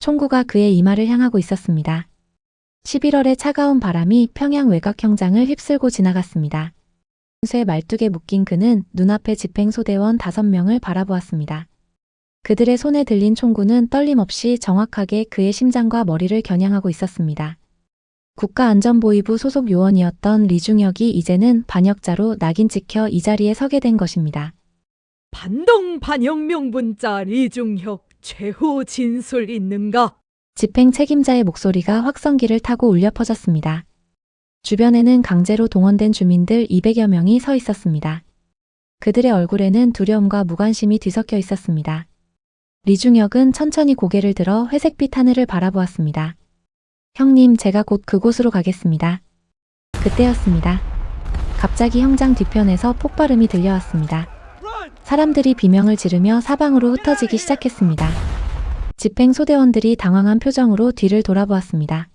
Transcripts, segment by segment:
총구가 그의 이마를 향하고 있었습니다. 11월의 차가운 바람이 평양 외곽 형장을 휩쓸고 지나갔습니다. 쇠 말뚝에 묶인 그는 눈앞에 집행소대원 5명을 바라보았습니다. 그들의 손에 들린 총구는 떨림없이 정확하게 그의 심장과 머리를 겨냥하고 있었습니다. 국가안전보위부 소속 요원이었던 리중혁이 이제는 반역자로 낙인 찍혀 이 자리에 서게 된 것입니다. 반동 반역 명분자 리중혁 최후 진술 있는가? 집행 책임자의 목소리가 확성기를 타고 울려 퍼졌습니다. 주변에는 강제로 동원된 주민들 200여 명이 서 있었습니다. 그들의 얼굴에는 두려움과 무관심이 뒤섞여 있었습니다. 리중혁은 천천히 고개를 들어 회색빛 하늘을 바라보았습니다. 형님, 제가 곧 그곳으로 가겠습니다. 그때였습니다. 갑자기 형장 뒤편에서 폭발음이 들려왔습니다. 사람들이 비명을 지르며 사방으로 흩어지기 시작했습니다. 집행소대원들이 당황한 표정으로 뒤를 돌아보았습니다.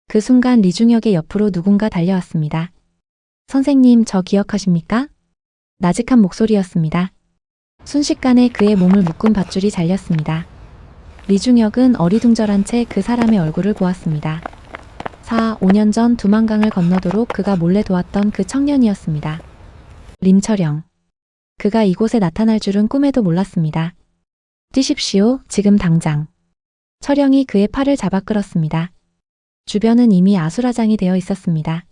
그 순간 리중혁의 옆으로 누군가 달려왔습니다. 선생님, 저 기억하십니까? 나직한 목소리였습니다. 순식간에 그의 몸을 묶은 밧줄이 잘렸습니다. 리중혁은 어리둥절한 채 그 사람의 얼굴을 보았습니다. 5년 전 두만강을 건너도록 그가 몰래 도왔던 그 청년이었습니다. 림철영. 그가 이곳에 나타날 줄은 꿈에도 몰랐습니다. 뛰십시오, 지금 당장. 철영이 그의 팔을 잡아 끌었습니다. 주변은 이미 아수라장이 되어 있었습니다.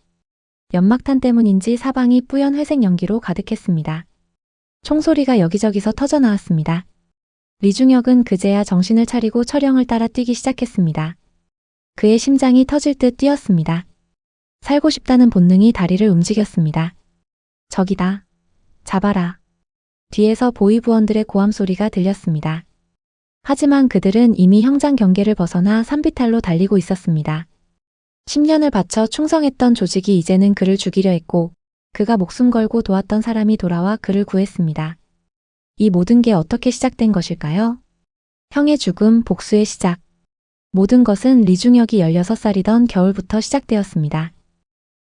연막탄 때문인지 사방이 뿌연 회색 연기로 가득했습니다. 총소리가 여기저기서 터져나왔습니다. 리중혁은 그제야 정신을 차리고 철영을 따라 뛰기 시작했습니다. 그의 심장이 터질 듯 뛰었습니다. 살고 싶다는 본능이 다리를 움직였습니다. 저기다. 잡아라. 뒤에서 보위부원들의 고함 소리가 들렸습니다. 하지만 그들은 이미 형장 경계를 벗어나 산비탈로 달리고 있었습니다. 10년을 바쳐 충성했던 조직이 이제는 그를 죽이려 했고 그가 목숨 걸고 도왔던 사람이 돌아와 그를 구했습니다. 이 모든 게 어떻게 시작된 것일까요? 형의 죽음, 복수의 시작. 모든 것은 리중혁이 16살이던 겨울부터 시작되었습니다.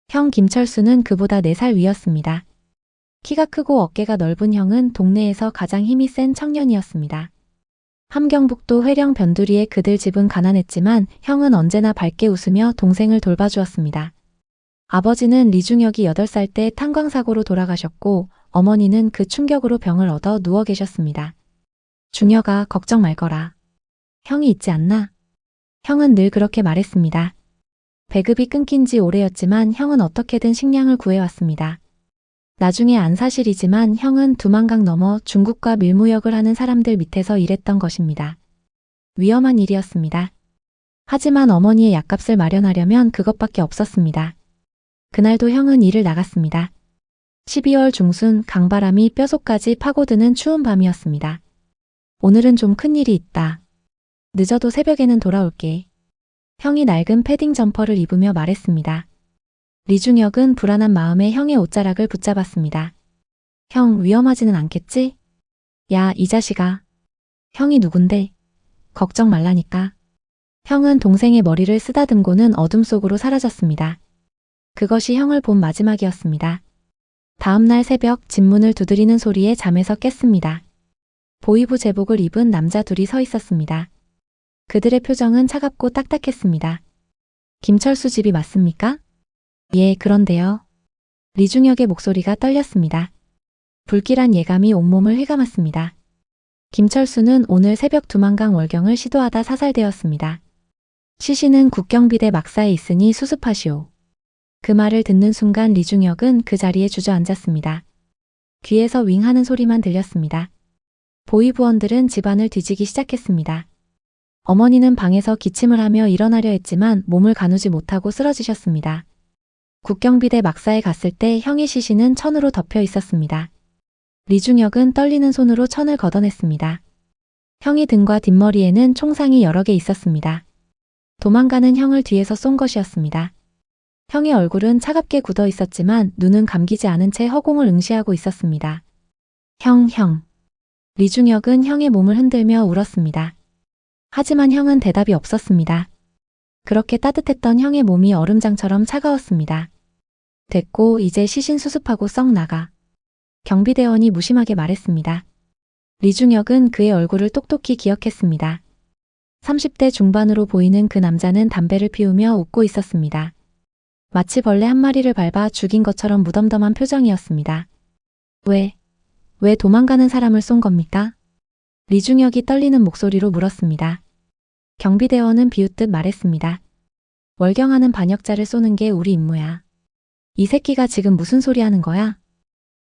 형 김철수는 그보다 4살 위였습니다. 키가 크고 어깨가 넓은 형은 동네에서 가장 힘이 센 청년이었습니다. 함경북도 회령 변두리의 그들 집은 가난했지만 형은 언제나 밝게 웃으며 동생을 돌봐주었습니다. 아버지는 리중혁이 8살 때 탄광사고로 돌아가셨고 어머니는 그 충격으로 병을 얻어 누워 계셨습니다. 중혁아, 걱정 말거라. 형이 있지 않나? 형은 늘 그렇게 말했습니다. 배급이 끊긴 지 오래였지만 형은 어떻게든 식량을 구해왔습니다. 나중에 안 사실이지만 형은 두만강 넘어 중국과 밀무역을 하는 사람들 밑에서 일했던 것입니다. 위험한 일이었습니다. 하지만 어머니의 약값을 마련하려면 그것밖에 없었습니다. 그날도 형은 일을 나갔습니다. 12월 중순 강바람이 뼛속까지 파고드는 추운 밤이었습니다. 오늘은 좀 큰일이 있다. 늦어도 새벽에는 돌아올게. 형이 낡은 패딩 점퍼를 입으며 말했습니다. 리중혁은 불안한 마음에 형의 옷자락을 붙잡았습니다. 형, 위험하지는 않겠지? 야, 이 자식아. 형이 누군데? 걱정 말라니까. 형은 동생의 머리를 쓰다듬고는 어둠 속으로 사라졌습니다. 그것이 형을 본 마지막이었습니다. 다음 날 새벽 집문을 두드리는 소리에 잠에서 깼습니다. 보위부 제복을 입은 남자 둘이 서 있었습니다. 그들의 표정은 차갑고 딱딱했습니다. 김철수 집이 맞습니까? 예, 그런데요. 리중혁의 목소리가 떨렸습니다. 불길한 예감이 온몸을 휘감았습니다. 김철수는 오늘 새벽 두만강 월경을 시도하다 사살되었습니다. 시신은 국경비대 막사에 있으니 수습하시오. 그 말을 듣는 순간 리중혁은 그 자리에 주저앉았습니다. 귀에서 윙 하는 소리만 들렸습니다. 보위부원들은 집안을 뒤지기 시작했습니다. 어머니는 방에서 기침을 하며 일어나려 했지만 몸을 가누지 못하고 쓰러지셨습니다. 국경비대 막사에 갔을 때 형의 시신은 천으로 덮여 있었습니다. 리중혁은 떨리는 손으로 천을 걷어냈습니다. 형의 등과 뒷머리에는 총상이 여러 개 있었습니다. 도망가는 형을 뒤에서 쏜 것이었습니다. 형의 얼굴은 차갑게 굳어 있었지만 눈은 감기지 않은 채 허공을 응시하고 있었습니다. 형. 리중혁은 형의 몸을 흔들며 울었습니다. 하지만 형은 대답이 없었습니다. 그렇게 따뜻했던 형의 몸이 얼음장처럼 차가웠습니다. 됐고, 이제 시신 수습하고 썩 나가. 경비대원이 무심하게 말했습니다. 리중혁은 그의 얼굴을 똑똑히 기억했습니다. 30대 중반으로 보이는 그 남자는 담배를 피우며 웃고 있었습니다. 마치 벌레 한 마리를 밟아 죽인 것처럼 무덤덤한 표정이었습니다. 왜 도망가는 사람을 쏜 겁니까? 리중혁이 떨리는 목소리로 물었습니다. 경비대원은 비웃듯 말했습니다. 월경하는 반역자를 쏘는 게 우리 임무야. 이 새끼가 지금 무슨 소리 하는 거야?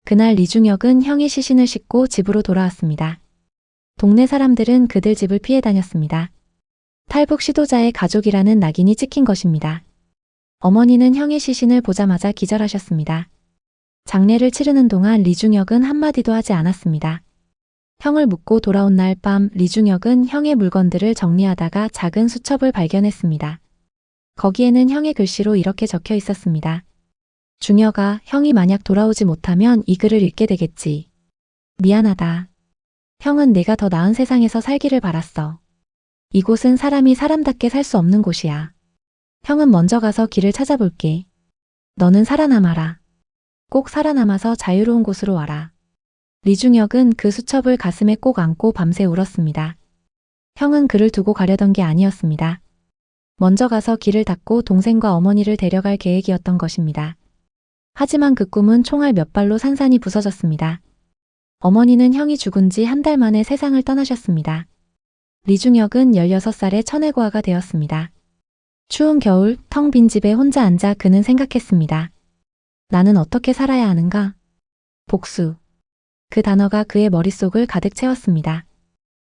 그날 리중혁은 형의 시신을 싣고 집으로 돌아왔습니다. 동네 사람들은 그들 집을 피해 다녔습니다. 탈북 시도자의 가족이라는 낙인이 찍힌 것입니다. 어머니는 형의 시신을 보자마자 기절하셨습니다. 장례를 치르는 동안 리중혁은 한마디도 하지 않았습니다. 형을 묻고 돌아온 날 밤 리중혁은 형의 물건들을 정리하다가 작은 수첩을 발견했습니다. 거기에는 형의 글씨로 이렇게 적혀 있었습니다. 중혁아, 형이 만약 돌아오지 못하면 이 글을 읽게 되겠지. 미안하다. 형은 내가 더 나은 세상에서 살기를 바랐어. 이곳은 사람이 사람답게 살 수 없는 곳이야. 형은 먼저 가서 길을 찾아볼게. 너는 살아남아라. 꼭 살아남아서 자유로운 곳으로 와라. 리중혁은 그 수첩을 가슴에 꼭 안고 밤새 울었습니다. 형은 그를 두고 가려던 게 아니었습니다. 먼저 가서 길을 닫고 동생과 어머니를 데려갈 계획이었던 것입니다. 하지만 그 꿈은 총알 몇 발로 산산이 부서졌습니다. 어머니는 형이 죽은 지 한 달 만에 세상을 떠나셨습니다. 리중혁은 16살에 천외고아가 되었습니다. 추운 겨울 텅 빈 집에 혼자 앉아 그는 생각했습니다. 나는 어떻게 살아야 하는가? 복수. 그 단어가 그의 머릿속을 가득 채웠습니다.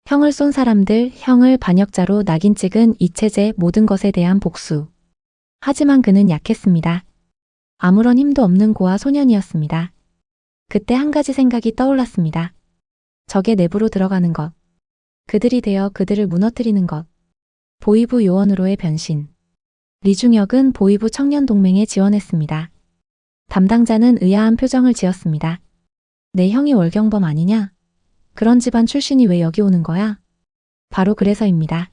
형을 쏜 사람들, 형을 반역자로 낙인 찍은 이 체제 모든 것에 대한 복수. 하지만 그는 약했습니다. 아무런 힘도 없는 고아 소년이었습니다. 그때 한 가지 생각이 떠올랐습니다. 적의 내부로 들어가는 것. 그들이 되어 그들을 무너뜨리는 것. 보위부 요원으로의 변신. 리중혁은 보위부 청년동맹에 지원했습니다. 담당자는 의아한 표정을 지었습니다. 내 형이 월경범 아니냐? 그런 집안 출신이 왜 여기 오는 거야? 바로 그래서입니다.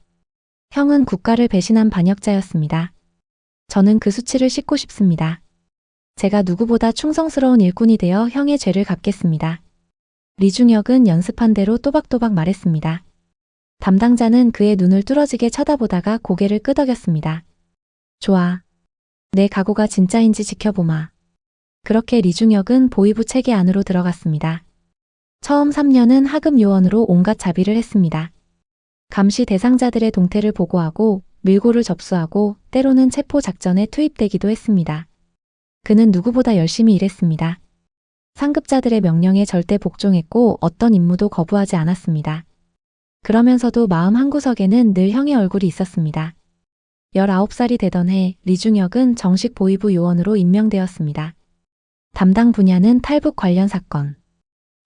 형은 국가를 배신한 반역자였습니다. 저는 그 수치를 씻고 싶습니다. 제가 누구보다 충성스러운 일꾼이 되어 형의 죄를 갚겠습니다. 리중혁은 연습한 대로 또박또박 말했습니다. 담당자는 그의 눈을 뚫어지게 쳐다보다가 고개를 끄덕였습니다. 좋아. 내 각오가 진짜인지 지켜보마. 그렇게 리중혁은 보위부 체계 안으로 들어갔습니다. 처음 3년은 하급 요원으로 온갖 자비를 했습니다. 감시 대상자들의 동태를 보고하고 밀고를 접수하고 때로는 체포 작전에 투입되기도 했습니다. 그는 누구보다 열심히 일했습니다. 상급자들의 명령에 절대 복종했고 어떤 임무도 거부하지 않았습니다. 그러면서도 마음 한구석에는 늘 형의 얼굴이 있었습니다. 19살이 되던 해 리중혁은 정식 보위부 요원으로 임명되었습니다. 담당 분야는 탈북 관련 사건.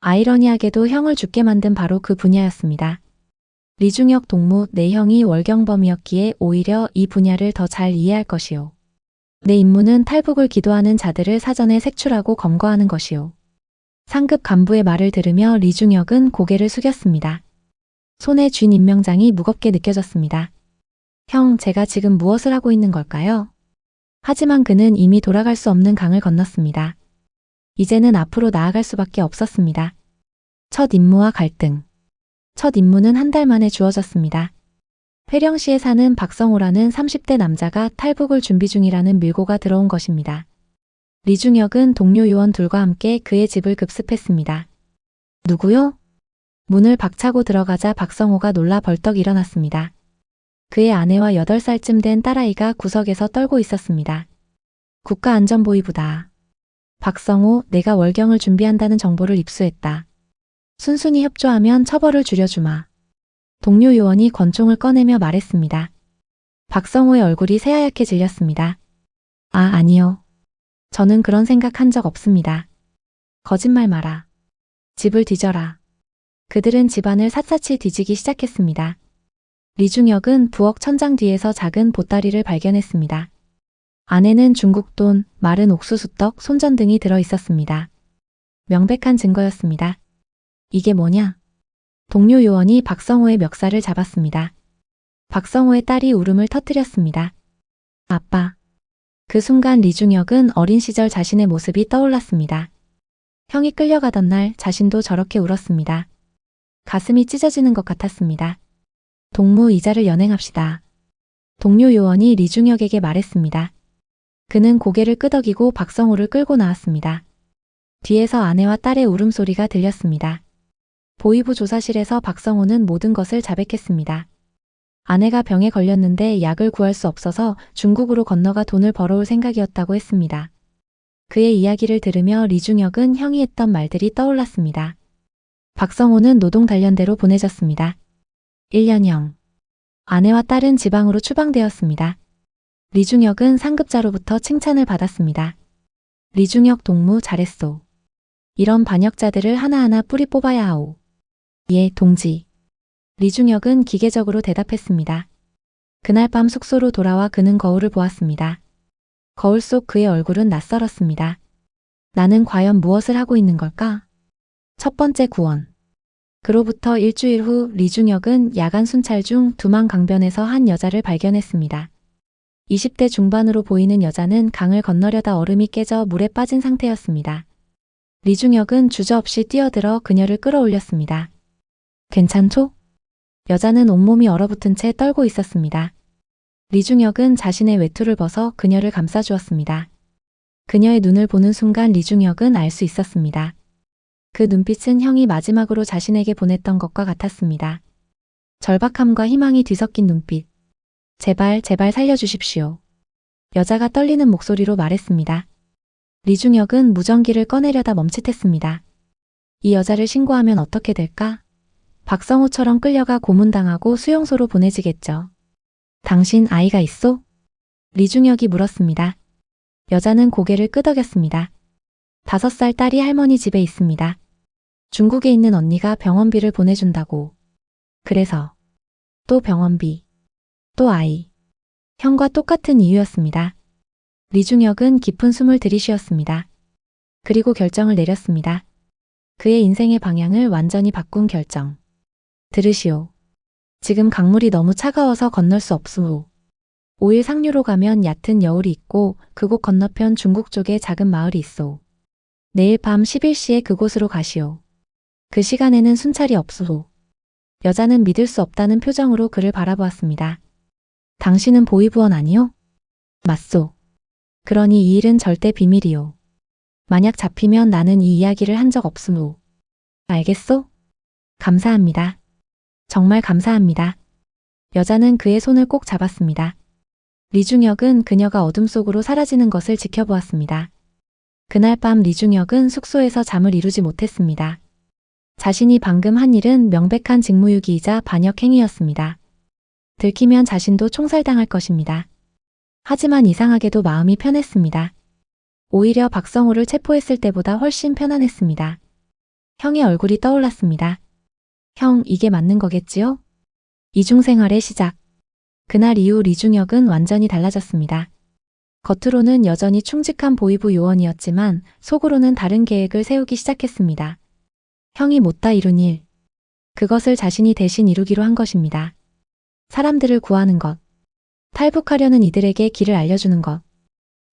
아이러니하게도 형을 죽게 만든 바로 그 분야였습니다. 리중혁 동무 내 형이 월경범이었기에 오히려 이 분야를 더 잘 이해할 것이요. 내 임무는 탈북을 기도하는 자들을 사전에 색출하고 검거하는 것이요. 상급 간부의 말을 들으며 리중혁은 고개를 숙였습니다. 손에 쥔 임명장이 무겁게 느껴졌습니다. 형, 제가 지금 무엇을 하고 있는 걸까요? 하지만 그는 이미 돌아갈 수 없는 강을 건넜습니다. 이제는 앞으로 나아갈 수밖에 없었습니다. 첫 임무와 갈등. 첫 임무는 한 달 만에 주어졌습니다. 회령시에 사는 박성호라는 30대 남자가 탈북을 준비 중이라는 밀고가 들어온 것입니다. 리중혁은 동료 요원 둘과 함께 그의 집을 급습했습니다. 누구요? 문을 박차고 들어가자 박성호가 놀라 벌떡 일어났습니다. 그의 아내와 8살쯤 된 딸아이가 구석에서 떨고 있었습니다. 국가안전보위부다. 박성호, 내가 월경을 준비한다는 정보를 입수했다. 순순히 협조하면 처벌을 줄여주마. 동료 요원이 권총을 꺼내며 말했습니다. 박성호의 얼굴이 새하얗게 질렸습니다. 아니요. 저는 그런 생각 한 적 없습니다. 거짓말 마라. 집을 뒤져라. 그들은 집안을 샅샅이 뒤지기 시작했습니다. 리중혁은 부엌 천장 뒤에서 작은 보따리를 발견했습니다. 안에는 중국돈, 마른 옥수수떡, 손전 등이 들어 있었습니다. 명백한 증거였습니다. 이게 뭐냐? 동료 요원이 박성호의 멱살을 잡았습니다. 박성호의 딸이 울음을 터뜨렸습니다. 아빠. 그 순간 리중혁은 어린 시절 자신의 모습이 떠올랐습니다. 형이 끌려가던 날 자신도 저렇게 울었습니다. 가슴이 찢어지는 것 같았습니다. 동무 이자를 연행합시다. 동료 요원이 리중혁에게 말했습니다. 그는 고개를 끄덕이고 박성호를 끌고 나왔습니다. 뒤에서 아내와 딸의 울음소리가 들렸습니다. 보이부 조사실에서 박성호는 모든 것을 자백했습니다. 아내가 병에 걸렸는데 약을 구할 수 없어서 중국으로 건너가 돈을 벌어올 생각이었다고 했습니다. 그의 이야기를 들으며 리중혁은 형이 했던 말들이 떠올랐습니다. 박성호는 노동단련대로 보내졌습니다. 1년형. 아내와 딸은 지방으로 추방되었습니다. 리중혁은 상급자로부터 칭찬을 받았습니다. 리중혁 동무 잘했소. 이런 반역자들을 하나하나 뿌리 뽑아야 하오. 예, 동지. 리중혁은 기계적으로 대답했습니다. 그날 밤 숙소로 돌아와 그는 거울을 보았습니다. 거울 속 그의 얼굴은 낯설었습니다. 나는 과연 무엇을 하고 있는 걸까? 첫 번째 구원. 그로부터 일주일 후 리중혁은 야간 순찰 중 두만 강변에서 한 여자를 발견했습니다. 20대 중반으로 보이는 여자는 강을 건너려다 얼음이 깨져 물에 빠진 상태였습니다. 리중혁은 주저없이 뛰어들어 그녀를 끌어올렸습니다. 괜찮소? 여자는 온몸이 얼어붙은 채 떨고 있었습니다. 리중혁은 자신의 외투를 벗어 그녀를 감싸주었습니다. 그녀의 눈을 보는 순간 리중혁은 알 수 있었습니다. 그 눈빛은 형이 마지막으로 자신에게 보냈던 것과 같았습니다. 절박함과 희망이 뒤섞인 눈빛. 제발, 제발 살려주십시오. 여자가 떨리는 목소리로 말했습니다. 리중혁은 무전기를 꺼내려다 멈칫했습니다. 이 여자를 신고하면 어떻게 될까? 박성호처럼 끌려가 고문당하고 수용소로 보내지겠죠. 당신 아이가 있소? 리중혁이 물었습니다. 여자는 고개를 끄덕였습니다. 5살 딸이 할머니 집에 있습니다. 중국에 있는 언니가 병원비를 보내준다고. 그래서 또 병원비, 또 아이. 형과 똑같은 이유였습니다. 리중혁은 깊은 숨을 들이쉬었습니다. 그리고 결정을 내렸습니다. 그의 인생의 방향을 완전히 바꾼 결정. 들으시오. 지금 강물이 너무 차가워서 건널 수 없으오. 5일 상류로 가면 얕은 여울이 있고 그곳 건너편 중국 쪽에 작은 마을이 있소. 내일 밤 11시에 그곳으로 가시오. 그 시간에는 순찰이 없으오. 여자는 믿을 수 없다는 표정으로 그를 바라보았습니다. 당신은 보이부원 아니오? 맞소. 그러니 이 일은 절대 비밀이오. 만약 잡히면 나는 이 이야기를 한 적 없으오. 알겠소? 감사합니다. 정말 감사합니다. 여자는 그의 손을 꼭 잡았습니다. 리중혁은 그녀가 어둠 속으로 사라지는 것을 지켜보았습니다. 그날 밤 리중혁은 숙소에서 잠을 이루지 못했습니다. 자신이 방금 한 일은 명백한 직무유기이자 반역 행위였습니다. 들키면 자신도 총살당할 것입니다. 하지만 이상하게도 마음이 편했습니다. 오히려 박성호를 체포했을 때보다 훨씬 편안했습니다. 형의 얼굴이 떠올랐습니다. 형, 이게 맞는 거겠지요? 이중생활의 시작. 그날 이후 리중혁은 완전히 달라졌습니다. 겉으로는 여전히 충직한 보이부 요원이었지만 속으로는 다른 계획을 세우기 시작했습니다. 형이 못다 이룬 일. 그것을 자신이 대신 이루기로 한 것입니다. 사람들을 구하는 것. 탈북하려는 이들에게 길을 알려주는 것.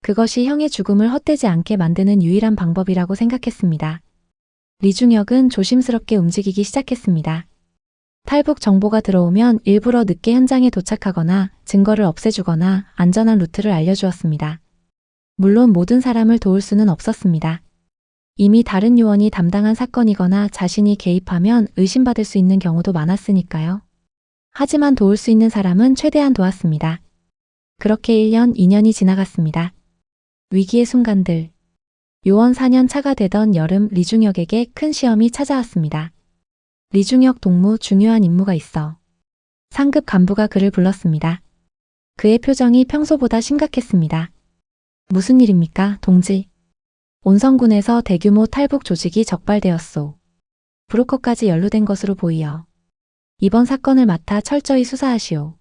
그것이 형의 죽음을 헛되지 않게 만드는 유일한 방법이라고 생각했습니다. 리중혁은 조심스럽게 움직이기 시작했습니다. 탈북 정보가 들어오면 일부러 늦게 현장에 도착하거나 증거를 없애주거나 안전한 루트를 알려주었습니다. 물론 모든 사람을 도울 수는 없었습니다. 이미 다른 요원이 담당한 사건이거나 자신이 개입하면 의심받을 수 있는 경우도 많았으니까요. 하지만 도울 수 있는 사람은 최대한 도왔습니다. 그렇게 1년, 2년이 지나갔습니다. 위기의 순간들. 요원 4년 차가 되던 여름 리중혁에게 큰 시험이 찾아왔습니다. 리중혁 동무 중요한 임무가 있어. 상급 간부가 그를 불렀습니다. 그의 표정이 평소보다 심각했습니다. 무슨 일입니까, 동지? 온성군에서 대규모 탈북 조직이 적발되었소. 브로커까지 연루된 것으로 보이어. 이번 사건을 맡아 철저히 수사하시오.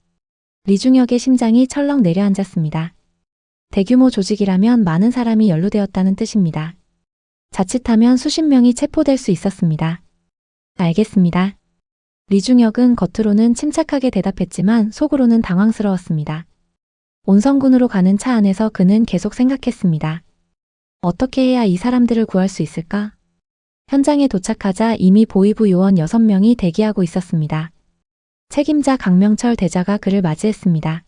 리중혁의 심장이 철렁 내려앉았습니다. 대규모 조직이라면 많은 사람이 연루되었다는 뜻입니다. 자칫하면 수십 명이 체포될 수 있었습니다. 알겠습니다. 리중혁은 겉으로는 침착하게 대답했지만 속으로는 당황스러웠습니다. 온성군으로 가는 차 안에서 그는 계속 생각했습니다. 어떻게 해야 이 사람들을 구할 수 있을까? 현장에 도착하자 이미 보이부 요원 6명이 대기하고 있었습니다. 책임자 강명철 대자가 그를 맞이했습니다.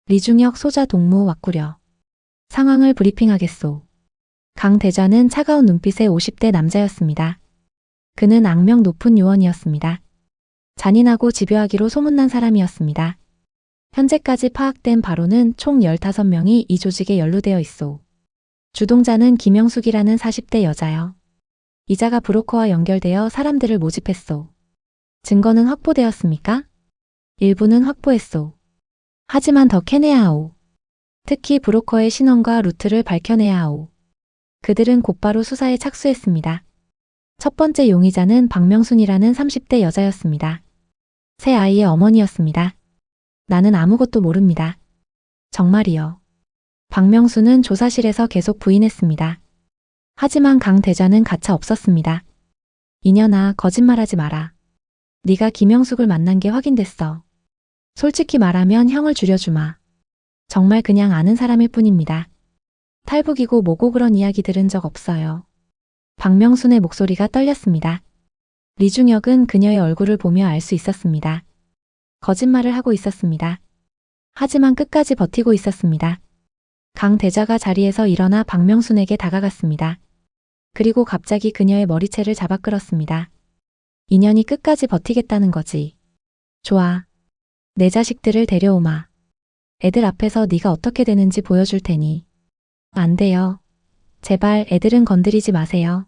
리중혁 소자 동무 왔구려. 상황을 브리핑하겠소. 강 대자는 차가운 눈빛의 50대 남자였습니다. 그는 악명 높은 요원이었습니다. 잔인하고 집요하기로 소문난 사람이었습니다. 현재까지 파악된 바로는 총 15명이 이 조직에 연루되어 있소. 주동자는 김영숙이라는 40대 여자요. 이자가 브로커와 연결되어 사람들을 모집했소. 증거는 확보되었습니까? 일부는 확보했소. 하지만 더 캐내야 하오. 특히 브로커의 신원과 루트를 밝혀내야 하오. 그들은 곧바로 수사에 착수했습니다. 첫 번째 용의자는 박명순이라는 30대 여자였습니다. 새 아이의 어머니였습니다. 나는 아무것도 모릅니다. 정말이요. 박명순은 조사실에서 계속 부인했습니다. 하지만 강 대자는 가차 없었습니다. 이년아, 거짓말하지 마라. 네가 김영숙을 만난 게 확인됐어. 솔직히 말하면 형을 줄여주마. 정말 그냥 아는 사람일 뿐입니다. 탈북이고 뭐고 그런 이야기 들은 적 없어요. 박명순의 목소리가 떨렸습니다. 리중혁은 그녀의 얼굴을 보며 알 수 있었습니다. 거짓말을 하고 있었습니다. 하지만 끝까지 버티고 있었습니다. 강 대자가 자리에서 일어나 박명순에게 다가갔습니다. 그리고 갑자기 그녀의 머리채를 잡아 끌었습니다. 인연이 끝까지 버티겠다는 거지. 좋아. 내 자식들을 데려오마. 애들 앞에서 네가 어떻게 되는지 보여줄 테니. 안 돼요. 제발 애들은 건드리지 마세요.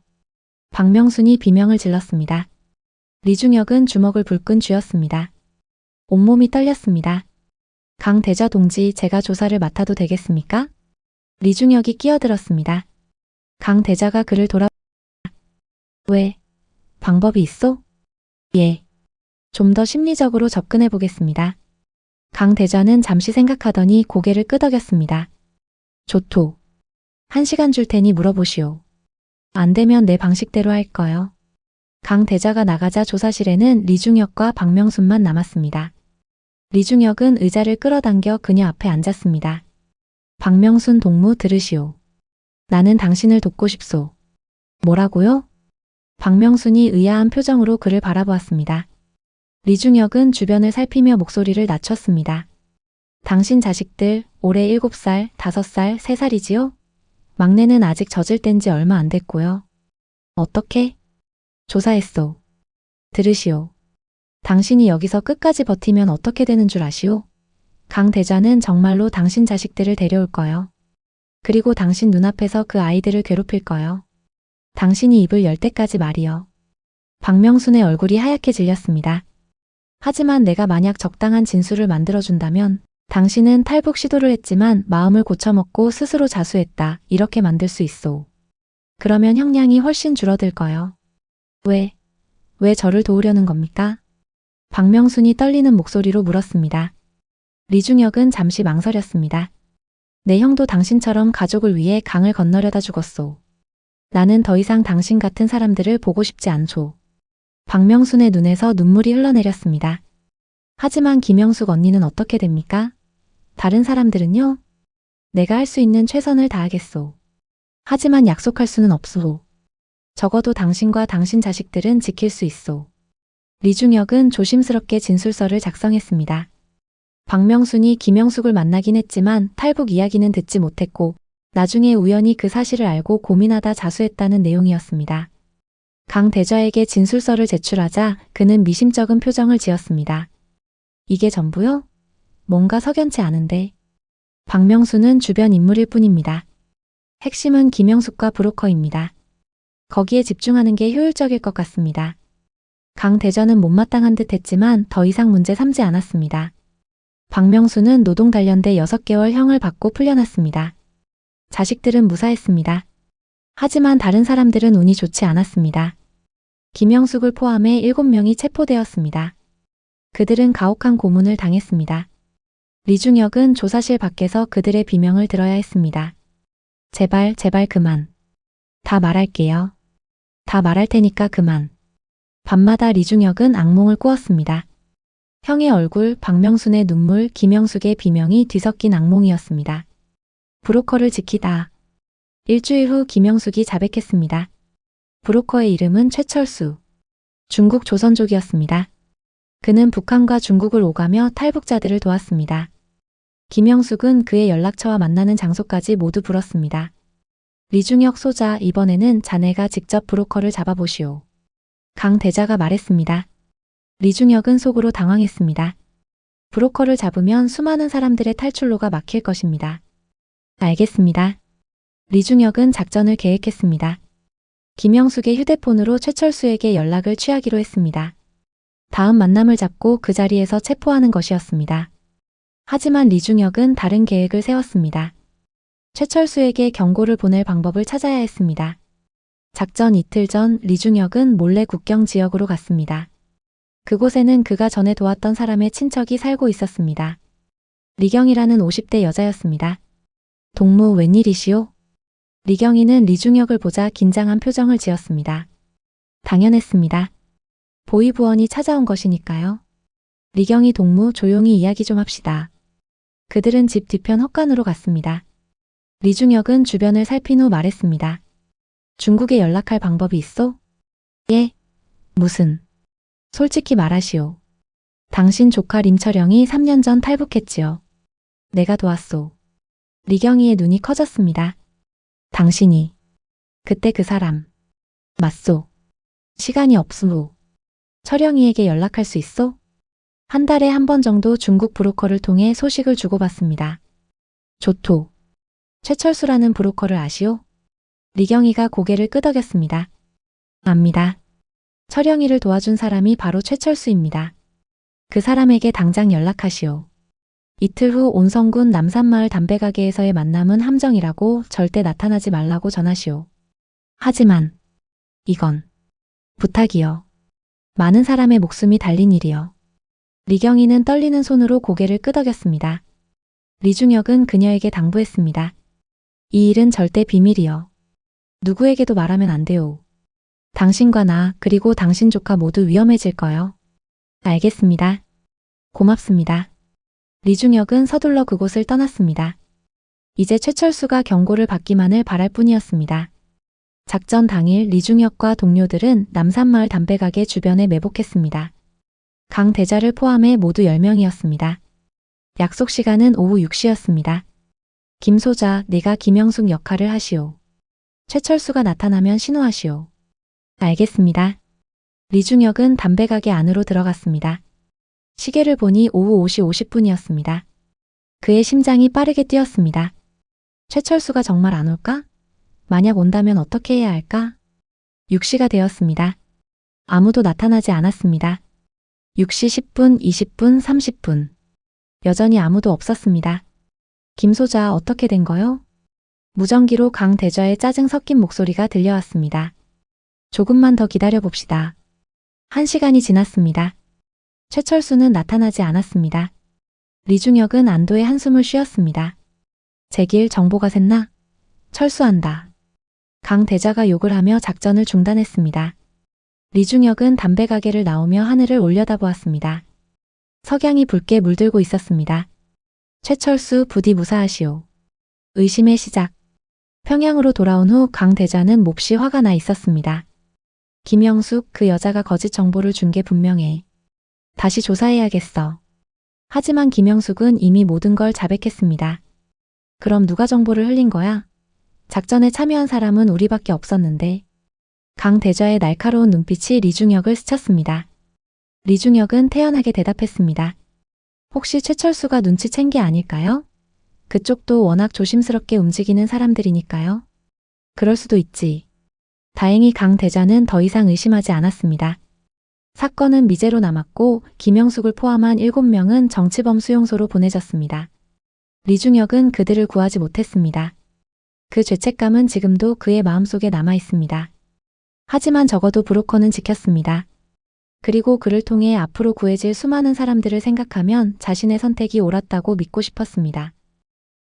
박명순이 비명을 질렀습니다. 리중혁은 주먹을 불끈 쥐었습니다. 온몸이 떨렸습니다. 강 대자 동지, 제가 조사를 맡아도 되겠습니까? 리중혁이 끼어들었습니다. 강 대자가 그를 왜? 방법이 있어? 예. 좀 더 심리적으로 접근해 보겠습니다. 강 대자는 잠시 생각하더니 고개를 끄덕였습니다. 좋토. 1시간 줄 테니 물어보시오. 안 되면 내 방식대로 할 거요. 강 대자가 나가자 조사실에는 리중혁과 박명순만 남았습니다. 리중혁은 의자를 끌어당겨 그녀 앞에 앉았습니다. 박명순 동무, 들으시오. 나는 당신을 돕고 싶소. 뭐라고요? 박명순이 의아한 표정으로 그를 바라보았습니다. 리중혁은 주변을 살피며 목소리를 낮췄습니다. 당신 자식들 올해 7살, 5살, 3살이지요? 막내는 아직 젖을 뗀 지 얼마 안 됐고요. 어떻게? 조사했소. 들으시오. 당신이 여기서 끝까지 버티면 어떻게 되는 줄 아시오? 강 대자는 정말로 당신 자식들을 데려올 거요. 그리고 당신 눈앞에서 그 아이들을 괴롭힐 거요. 당신이 입을 열 때까지 말이요. 박명순의 얼굴이 하얗게 질렸습니다. 하지만 내가 만약 적당한 진술을 만들어준다면 당신은 탈북 시도를 했지만 마음을 고쳐먹고 스스로 자수했다. 이렇게 만들 수 있소. 그러면 형량이 훨씬 줄어들 거요. 왜 저를 도우려는 겁니까? 박명순이 떨리는 목소리로 물었습니다. 리중혁은 잠시 망설였습니다. 내 형도 당신처럼 가족을 위해 강을 건너려다 죽었소. 나는 더 이상 당신 같은 사람들을 보고 싶지 않소. 박명순의 눈에서 눈물이 흘러내렸습니다. 하지만 김영숙 언니는 어떻게 됩니까? 다른 사람들은요? 내가 할 수 있는 최선을 다하겠소. 하지만 약속할 수는 없소. 적어도 당신과 당신 자식들은 지킬 수 있소. 리중혁은 조심스럽게 진술서를 작성했습니다. 박명순이 김영숙을 만나긴 했지만 탈북 이야기는 듣지 못했고 나중에 우연히 그 사실을 알고 고민하다 자수했다는 내용이었습니다. 강 대자에게 진술서를 제출하자 그는 미심쩍은 표정을 지었습니다. 이게 전부요? 뭔가 석연치 않은데. 박명순은 주변 인물일 뿐입니다. 핵심은 김영숙과 브로커입니다. 거기에 집중하는 게 효율적일 것 같습니다. 강 대자는 못마땅한 듯 했지만 더 이상 문제 삼지 않았습니다. 박명순은 노동 단련대 6개월 형을 받고 풀려났습니다. 자식들은 무사했습니다. 하지만 다른 사람들은 운이 좋지 않았습니다. 김영숙을 포함해 7명이 체포되었습니다. 그들은 가혹한 고문을 당했습니다. 리중혁은 조사실 밖에서 그들의 비명을 들어야 했습니다. 제발 그만. 다 말할게요. 다 말할 테니까 그만. 밤마다 리중혁은 악몽을 꾸었습니다. 형의 얼굴, 박명순의 눈물, 김영숙의 비명이 뒤섞인 악몽이었습니다. 브로커를 지키다. 일주일 후 김영숙이 자백했습니다. 브로커의 이름은 최철수. 중국 조선족이었습니다. 그는 북한과 중국을 오가며 탈북자들을 도왔습니다. 김영숙은 그의 연락처와 만나는 장소까지 모두 불었습니다. 리중혁 소자, 이번에는 자네가 직접 브로커를 잡아보시오. 강 대자가 말했습니다. 리중혁은 속으로 당황했습니다. 브로커를 잡으면 수많은 사람들의 탈출로가 막힐 것입니다. 알겠습니다. 리중혁은 작전을 계획했습니다. 김영숙의 휴대폰으로 최철수에게 연락을 취하기로 했습니다. 다음 만남을 잡고 그 자리에서 체포하는 것이었습니다. 하지만 리중혁은 다른 계획을 세웠습니다. 최철수에게 경고를 보낼 방법을 찾아야 했습니다. 작전 이틀 전 리중혁은 몰래 국경 지역으로 갔습니다. 그곳에는 그가 전에 도왔던 사람의 친척이 살고 있었습니다. 리경이라는 50대 여자였습니다. 동무 웬일이시오? 리경이는 리중혁을 보자 긴장한 표정을 지었습니다. 당연했습니다. 보이부원이 찾아온 것이니까요. 리경이 동무 조용히 이야기 좀 합시다. 그들은 집 뒤편 헛간으로 갔습니다. 리중혁은 주변을 살핀 후 말했습니다. 중국에 연락할 방법이 있어? 예. 무슨? 솔직히 말하시오. 당신 조카 림철영이 3년 전 탈북했지요. 내가 도왔소. 리경이의 눈이 커졌습니다. 당신이 그때 그 사람 맞소. 시간이 없으므 철영이에게 연락할 수 있어? 한 달에 한 번 정도 중국 브로커를 통해 소식을 주고받습니다. 조토. 최철수라는 브로커를 아시오? 리경이가 고개를 끄덕였습니다. 압니다. 철영이를 도와준 사람이 바로 최철수입니다. 그 사람에게 당장 연락하시오. 이틀 후 온성군 남산마을 담배가게에서의 만남은 함정이라고 절대 나타나지 말라고 전하시오. 하지만 이건 부탁이요. 많은 사람의 목숨이 달린 일이요. 리경이는 떨리는 손으로 고개를 끄덕였습니다. 리중혁은 그녀에게 당부했습니다. 이 일은 절대 비밀이요. 누구에게도 말하면 안 돼요. 당신과 나 그리고 당신 조카 모두 위험해질 거요. 알겠습니다. 고맙습니다. 리중혁은 서둘러 그곳을 떠났습니다. 이제 최철수가 경고를 받기만을 바랄 뿐이었습니다. 작전 당일 리중혁과 동료들은 남산마을 담배가게 주변에 매복했습니다. 강 대자를 포함해 모두 10명이었습니다. 약속 시간은 오후 6시였습니다. 김 소자, 네가 김영숙 역할을 하시오. 최철수가 나타나면 신호하시오. 알겠습니다. 리중혁은 담배가게 안으로 들어갔습니다. 시계를 보니 오후 5시 50분이었습니다. 그의 심장이 빠르게 뛰었습니다. 최철수가 정말 안 올까? 만약 온다면 어떻게 해야 할까? 6시가 되었습니다. 아무도 나타나지 않았습니다. 6시 10분, 20분, 30분. 여전히 아무도 없었습니다. 김 소자, 어떻게 된 거요? 무전기로 강 대좌의 짜증 섞인 목소리가 들려왔습니다. 조금만 더 기다려봅시다. 1시간이 지났습니다. 최철수는 나타나지 않았습니다. 리중혁은 안도의 한숨을 쉬었습니다. 제길 정보가 샜나? 철수한다. 강 대자가 욕을 하며 작전을 중단했습니다. 리중혁은 담배가게를 나오며 하늘을 올려다보았습니다. 석양이 붉게 물들고 있었습니다. 최철수, 부디 무사하시오. 의심의 시작. 평양으로 돌아온 후 강 대자는 몹시 화가 나 있었습니다. 김영숙, 그 여자가 거짓 정보를 준 게 분명해. 다시 조사해야겠어. 하지만 김영숙은 이미 모든 걸 자백했습니다. 그럼 누가 정보를 흘린 거야? 작전에 참여한 사람은 우리밖에 없었는데. 강 대좌의 날카로운 눈빛이 리중혁을 스쳤습니다. 리중혁은 태연하게 대답했습니다. 혹시 최철수가 눈치챈 게 아닐까요? 그쪽도 워낙 조심스럽게 움직이는 사람들이니까요. 그럴 수도 있지. 다행히 강 대자는 더 이상 의심하지 않았습니다. 사건은 미제로 남았고 김영숙을 포함한 7명은 정치범 수용소로 보내졌습니다. 리중혁은 그들을 구하지 못했습니다. 그 죄책감은 지금도 그의 마음속에 남아 있습니다. 하지만 적어도 브로커는 지켰습니다. 그리고 그를 통해 앞으로 구해질 수많은 사람들을 생각하면 자신의 선택이 옳았다고 믿고 싶었습니다.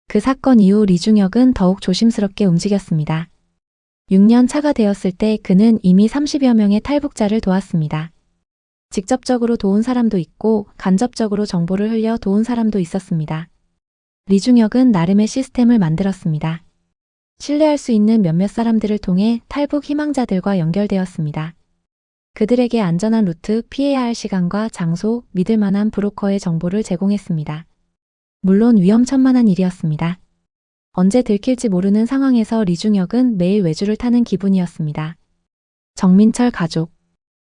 그 사건 이후 리중혁은 더욱 조심스럽게 움직였습니다. 6년 차가 되었을 때 그는 이미 30여 명의 탈북자를 도왔습니다. 직접적으로 도운 사람도 있고 간접적으로 정보를 흘려 도운 사람도 있었습니다. 리중혁은 나름의 시스템을 만들었습니다. 신뢰할 수 있는 몇몇 사람들을 통해 탈북 희망자들과 연결되었습니다. 그들에게 안전한 루트, 피해야 할 시간과 장소, 믿을 만한 브로커의 정보를 제공했습니다. 물론 위험천만한 일이었습니다. 언제 들킬지 모르는 상황에서 리중혁은 매일 외주를 타는 기분이었습니다. 정민철 가족.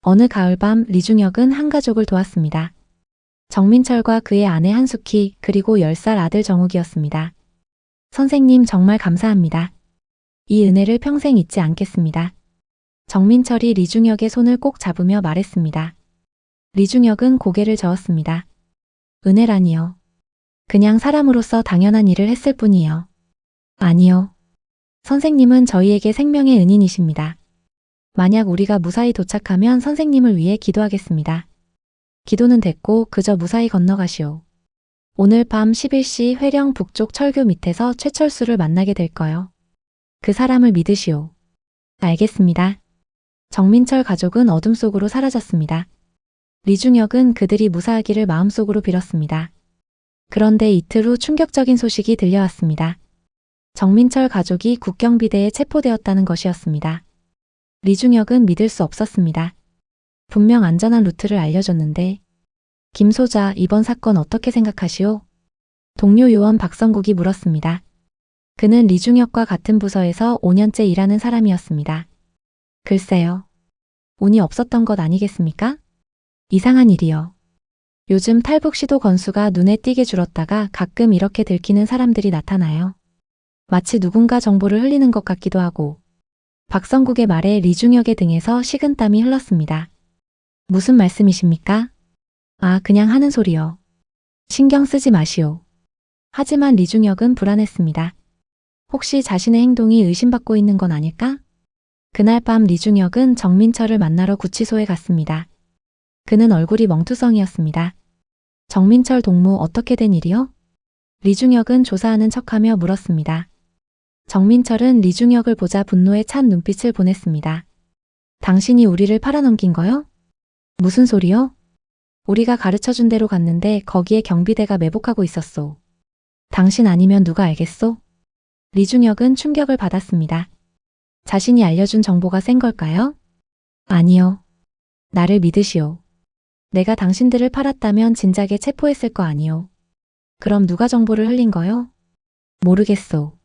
어느 가을밤 리중혁은 한 가족을 도왔습니다. 정민철과 그의 아내 한숙희 그리고 10살 아들 정욱이었습니다. 선생님 정말 감사합니다. 이 은혜를 평생 잊지 않겠습니다. 정민철이 리중혁의 손을 꼭 잡으며 말했습니다. 리중혁은 고개를 저었습니다. 은혜라니요. 그냥 사람으로서 당연한 일을 했을 뿐이요. 아니요. 선생님은 저희에게 생명의 은인이십니다. 만약 우리가 무사히 도착하면 선생님을 위해 기도하겠습니다. 기도는 됐고 그저 무사히 건너가시오. 오늘 밤 11시 회령 북쪽 철교 밑에서 최철수를 만나게 될 거요. 그 사람을 믿으시오. 알겠습니다. 정민철 가족은 어둠 속으로 사라졌습니다. 리중혁은 그들이 무사하기를 마음속으로 빌었습니다. 그런데 이틀 후 충격적인 소식이 들려왔습니다. 정민철 가족이 국경비대에 체포되었다는 것이었습니다. 리중혁은 믿을 수 없었습니다. 분명 안전한 루트를 알려줬는데. 김 소자, 이번 사건 어떻게 생각하시오? 동료 요원 박성국이 물었습니다. 그는 리중혁과 같은 부서에서 5년째 일하는 사람이었습니다. 글쎄요. 운이 없었던 것 아니겠습니까? 이상한 일이요. 요즘 탈북 시도 건수가 눈에 띄게 줄었다가 가끔 이렇게 들키는 사람들이 나타나요. 마치 누군가 정보를 흘리는 것 같기도 하고. 박성국의 말에 리중혁의 등에서 식은땀이 흘렀습니다. 무슨 말씀이십니까? 아, 그냥 하는 소리요. 신경 쓰지 마시오. 하지만 리중혁은 불안했습니다. 혹시 자신의 행동이 의심받고 있는 건 아닐까? 그날 밤 리중혁은 정민철을 만나러 구치소에 갔습니다. 그는 얼굴이 멍투성이었습니다. 정민철 동무 어떻게 된 일이요? 리중혁은 조사하는 척하며 물었습니다. 정민철은 리중혁을 보자 분노에 찬 눈빛을 보냈습니다. 당신이 우리를 팔아넘긴 거요? 무슨 소리요? 우리가 가르쳐준 대로 갔는데 거기에 경비대가 매복하고 있었소. 당신 아니면 누가 알겠소? 리중혁은 충격을 받았습니다. 자신이 알려준 정보가 센 걸까요? 아니요. 나를 믿으시오. 내가 당신들을 팔았다면 진작에 체포했을 거 아니오. 그럼 누가 정보를 흘린 거요? 모르겠소.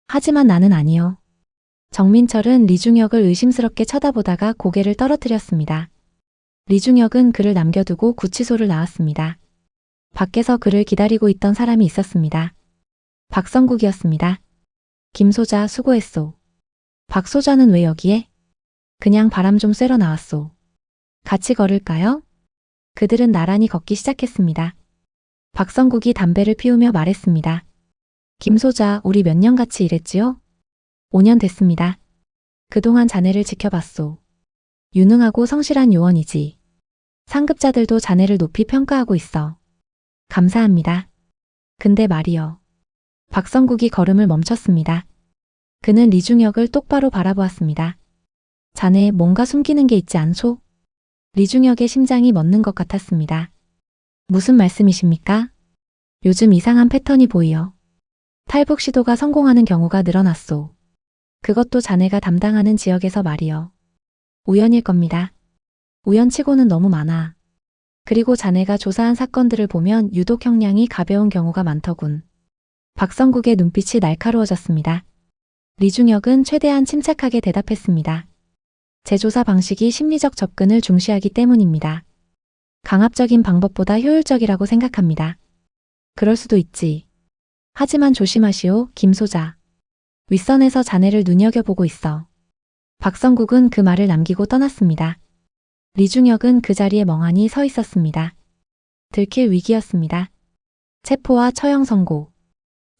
하지만 나는 아니요. 정민철은 리중혁을 의심스럽게 쳐다보다가 고개를 떨어뜨렸습니다. 리중혁은 그를 남겨두고 구치소를 나왔습니다. 밖에서 그를 기다리고 있던 사람이 있었습니다. 박성국이었습니다. 김 소자 수고했소. 박 소자는 왜 여기에? 그냥 바람 좀 쐬러 나왔소. 같이 걸을까요? 그들은 나란히 걷기 시작했습니다. 박성국이 담배를 피우며 말했습니다. 김 소자, 우리 몇 년 같이 일했지요? 5년 됐습니다. 그동안 자네를 지켜봤소. 유능하고 성실한 요원이지. 상급자들도 자네를 높이 평가하고 있어. 감사합니다. 근데 말이요. 박성국이 걸음을 멈췄습니다. 그는 리중혁을 똑바로 바라보았습니다. 자네 뭔가 숨기는 게 있지 않소? 리중혁의 심장이 멎는 것 같았습니다. 무슨 말씀이십니까? 요즘 이상한 패턴이 보이어. 탈북 시도가 성공하는 경우가 늘어났소. 그것도 자네가 담당하는 지역에서 말이여. 우연일 겁니다. 우연치고는 너무 많아. 그리고 자네가 조사한 사건들을 보면 유독 형량이 가벼운 경우가 많더군. 박성국의 눈빛이 날카로워졌습니다. 리중혁은 최대한 침착하게 대답했습니다. 제 조사 방식이 심리적 접근을 중시하기 때문입니다. 강압적인 방법보다 효율적이라고 생각합니다. 그럴 수도 있지. 하지만 조심하시오, 김 소자. 윗선에서 자네를 눈여겨보고 있어. 박성국은 그 말을 남기고 떠났습니다. 리중혁은 그 자리에 멍하니 서 있었습니다. 들킬 위기였습니다. 체포와 처형 선고.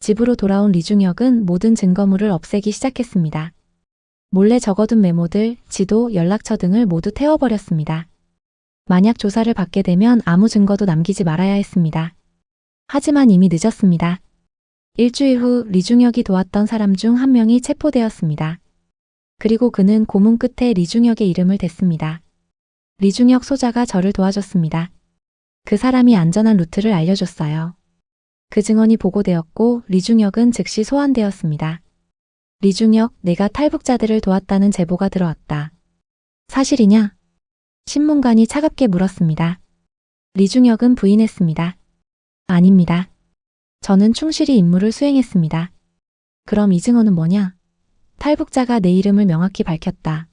집으로 돌아온 리중혁은 모든 증거물을 없애기 시작했습니다. 몰래 적어둔 메모들, 지도, 연락처 등을 모두 태워버렸습니다. 만약 조사를 받게 되면 아무 증거도 남기지 말아야 했습니다. 하지만 이미 늦었습니다. 일주일 후 리중혁이 도왔던 사람 중 한 명이 체포되었습니다. 그리고 그는 고문 끝에 리중혁의 이름을 댔습니다. 리중혁 소자가 저를 도와줬습니다. 그 사람이 안전한 루트를 알려줬어요. 그 증언이 보고되었고 리중혁은 즉시 소환되었습니다. 리중혁, 내가 탈북자들을 도왔다는 제보가 들어왔다. 사실이냐? 신문관이 차갑게 물었습니다. 리중혁은 부인했습니다. 아닙니다. 저는 충실히 임무를 수행했습니다. 그럼 이 증언은 뭐냐? 탈북자가 내 이름을 명확히 밝혔다.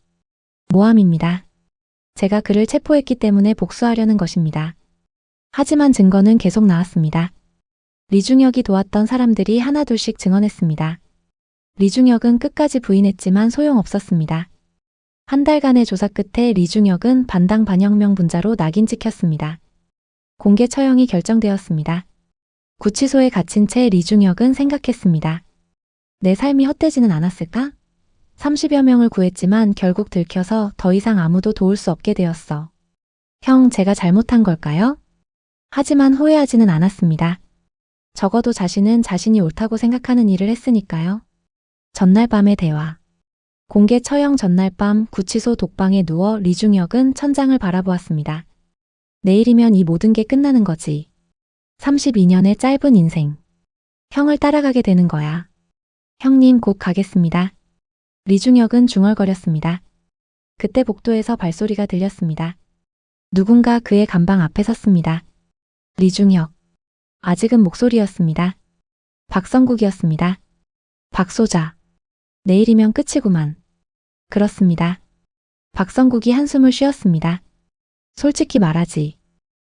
모함입니다. 제가 그를 체포했기 때문에 복수하려는 것입니다. 하지만 증거는 계속 나왔습니다. 리중혁이 도왔던 사람들이 하나둘씩 증언했습니다. 리중혁은 끝까지 부인했지만 소용없었습니다. 한 달간의 조사 끝에 리중혁은 반당 반혁명 분자로 낙인 찍혔습니다. 공개 처형이 결정되었습니다. 구치소에 갇힌 채 리중혁은 생각했습니다. 내 삶이 헛되지는 않았을까? 30여 명을 구했지만 결국 들켜서 더 이상 아무도 도울 수 없게 되었어. 형, 제가 잘못한 걸까요? 하지만 후회하지는 않았습니다. 적어도 자신은 자신이 옳다고 생각하는 일을 했으니까요. 전날 밤의 대화. 공개 처형 전날 밤 구치소 독방에 누워 리중혁은 천장을 바라보았습니다. 내일이면 이 모든 게 끝나는 거지. 32년의 짧은 인생. 형을 따라가게 되는 거야. 형님, 곧 가겠습니다. 리중혁은 중얼거렸습니다. 그때 복도에서 발소리가 들렸습니다. 누군가 그의 감방 앞에 섰습니다. 리중혁. 아직은 목소리였습니다. 박성국이었습니다. 박소자. 내일이면 끝이구만. 그렇습니다. 박성국이 한숨을 쉬었습니다. 솔직히 말하지.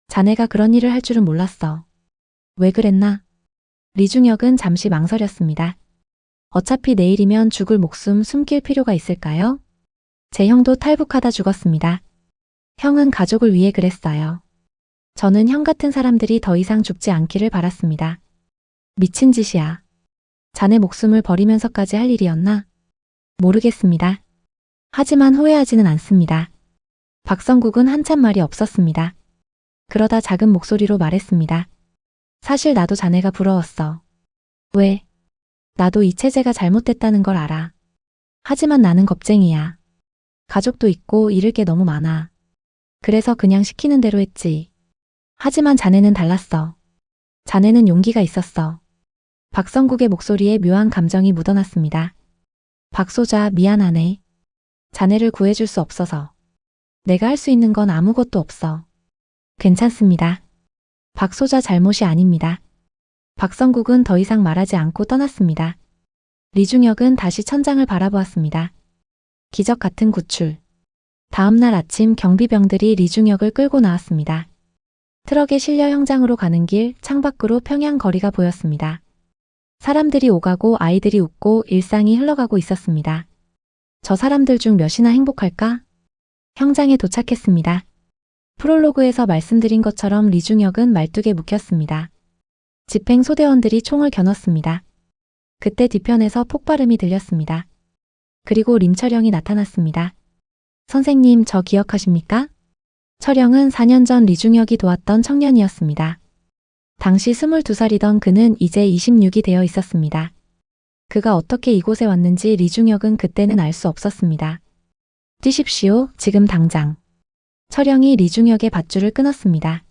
자네가 그런 일을 할 줄은 몰랐어. 왜 그랬나? 리중혁은 잠시 망설였습니다. 어차피 내일이면 죽을 목숨 숨길 필요가 있을까요? 제 형도 탈북하다 죽었습니다. 형은 가족을 위해 그랬어요. 저는 형 같은 사람들이 더 이상 죽지 않기를 바랐습니다. 미친 짓이야. 자네 목숨을 버리면서까지 할 일이었나? 모르겠습니다. 하지만 후회하지는 않습니다. 박성국은 한참 말이 없었습니다. 그러다 작은 목소리로 말했습니다. 사실 나도 자네가 부러웠어. 왜? 나도 이 체제가 잘못됐다는 걸 알아. 하지만 나는 겁쟁이야. 가족도 있고 잃을 게 너무 많아. 그래서 그냥 시키는 대로 했지. 하지만 자네는 달랐어. 자네는 용기가 있었어. 박성국의 목소리에 묘한 감정이 묻어났습니다. 박소자, 미안하네. 자네를 구해줄 수 없어서. 내가 할 수 있는 건 아무것도 없어. 괜찮습니다. 박소자 잘못이 아닙니다. 박성국은 더 이상 말하지 않고 떠났습니다. 리중혁은 다시 천장을 바라보았습니다. 기적 같은 구출. 다음 날 아침 경비병들이 리중혁을 끌고 나왔습니다. 트럭에 실려 형장으로 가는 길 창밖으로 평양 거리가 보였습니다. 사람들이 오가고 아이들이 웃고 일상이 흘러가고 있었습니다. 저 사람들 중 몇이나 행복할까? 형장에 도착했습니다. 프롤로그에서 말씀드린 것처럼 리중혁은 말뚝에 묵혔습니다. 집행 소대원들이 총을 겨눴습니다. 그때 뒤편에서 폭발음이 들렸습니다. 그리고 림철영이 나타났습니다. 선생님, 저 기억하십니까? 철영은 4년 전 리중혁이 도왔던 청년이었습니다. 당시 22살이던 그는 이제 26이 되어 있었습니다. 그가 어떻게 이곳에 왔는지 리중혁은 그때는 알 수 없었습니다. 뛰십시오, 지금 당장. 철영이 리중혁의 밧줄을 끊었습니다.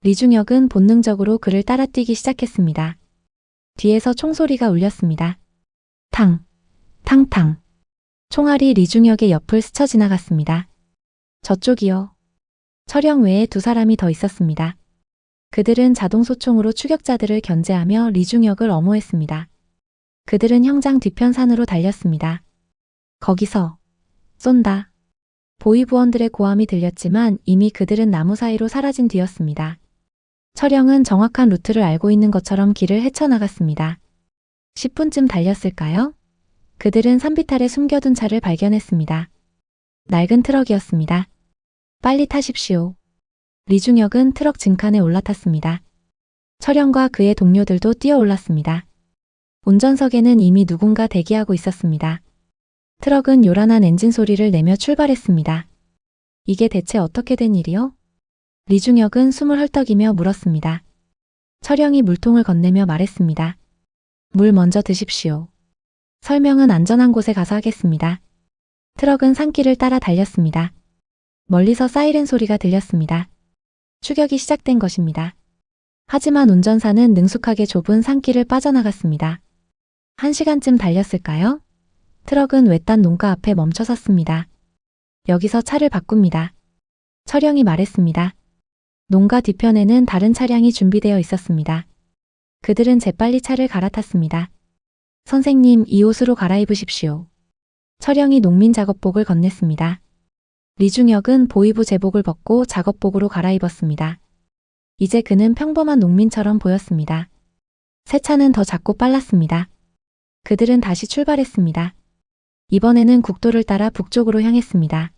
리중혁은 본능적으로 그를 따라 뛰기 시작했습니다. 뒤에서 총소리가 울렸습니다. 탕, 탕탕. 총알이 리중혁의 옆을 스쳐 지나갔습니다. 저쪽이요. 철영 외에 두 사람이 더 있었습니다. 그들은 자동소총으로 추격자들을 견제하며 리중혁을 엄호했습니다. 그들은 형장 뒤편 산으로 달렸습니다. 거기서 쏜다. 보위부원들의 고함이 들렸지만 이미 그들은 나무 사이로 사라진 뒤였습니다. 철영은 정확한 루트를 알고 있는 것처럼 길을 헤쳐나갔습니다. 10분쯤 달렸을까요? 그들은 산비탈에 숨겨둔 차를 발견했습니다. 낡은 트럭이었습니다. 빨리 타십시오. 리중혁은 트럭 증칸에 올라탔습니다. 철영과 그의 동료들도 뛰어올랐습니다. 운전석에는 이미 누군가 대기하고 있었습니다. 트럭은 요란한 엔진 소리를 내며 출발했습니다. 이게 대체 어떻게 된 일이요? 리중혁은 숨을 헐떡이며 물었습니다. 철영이 물통을 건네며 말했습니다. 물 먼저 드십시오. 설명은 안전한 곳에 가서 하겠습니다. 트럭은 산길을 따라 달렸습니다. 멀리서 사이렌 소리가 들렸습니다. 추격이 시작된 것입니다. 하지만 운전사는 능숙하게 좁은 산길을 빠져나갔습니다. 1시간쯤 달렸을까요? 트럭은 외딴 농가 앞에 멈춰섰습니다. 여기서 차를 바꿉니다. 철영이 말했습니다. 농가 뒤편에는 다른 차량이 준비되어 있었습니다. 그들은 재빨리 차를 갈아탔습니다. 선생님, 이 옷으로 갈아입으십시오. 철영이 농민 작업복을 건넸습니다. 리중혁은 보이부 제복을 벗고 작업복으로 갈아입었습니다. 이제 그는 평범한 농민처럼 보였습니다. 새 차는 더 작고 빨랐습니다. 그들은 다시 출발했습니다. 이번에는 국도를 따라 북쪽으로 향했습니다.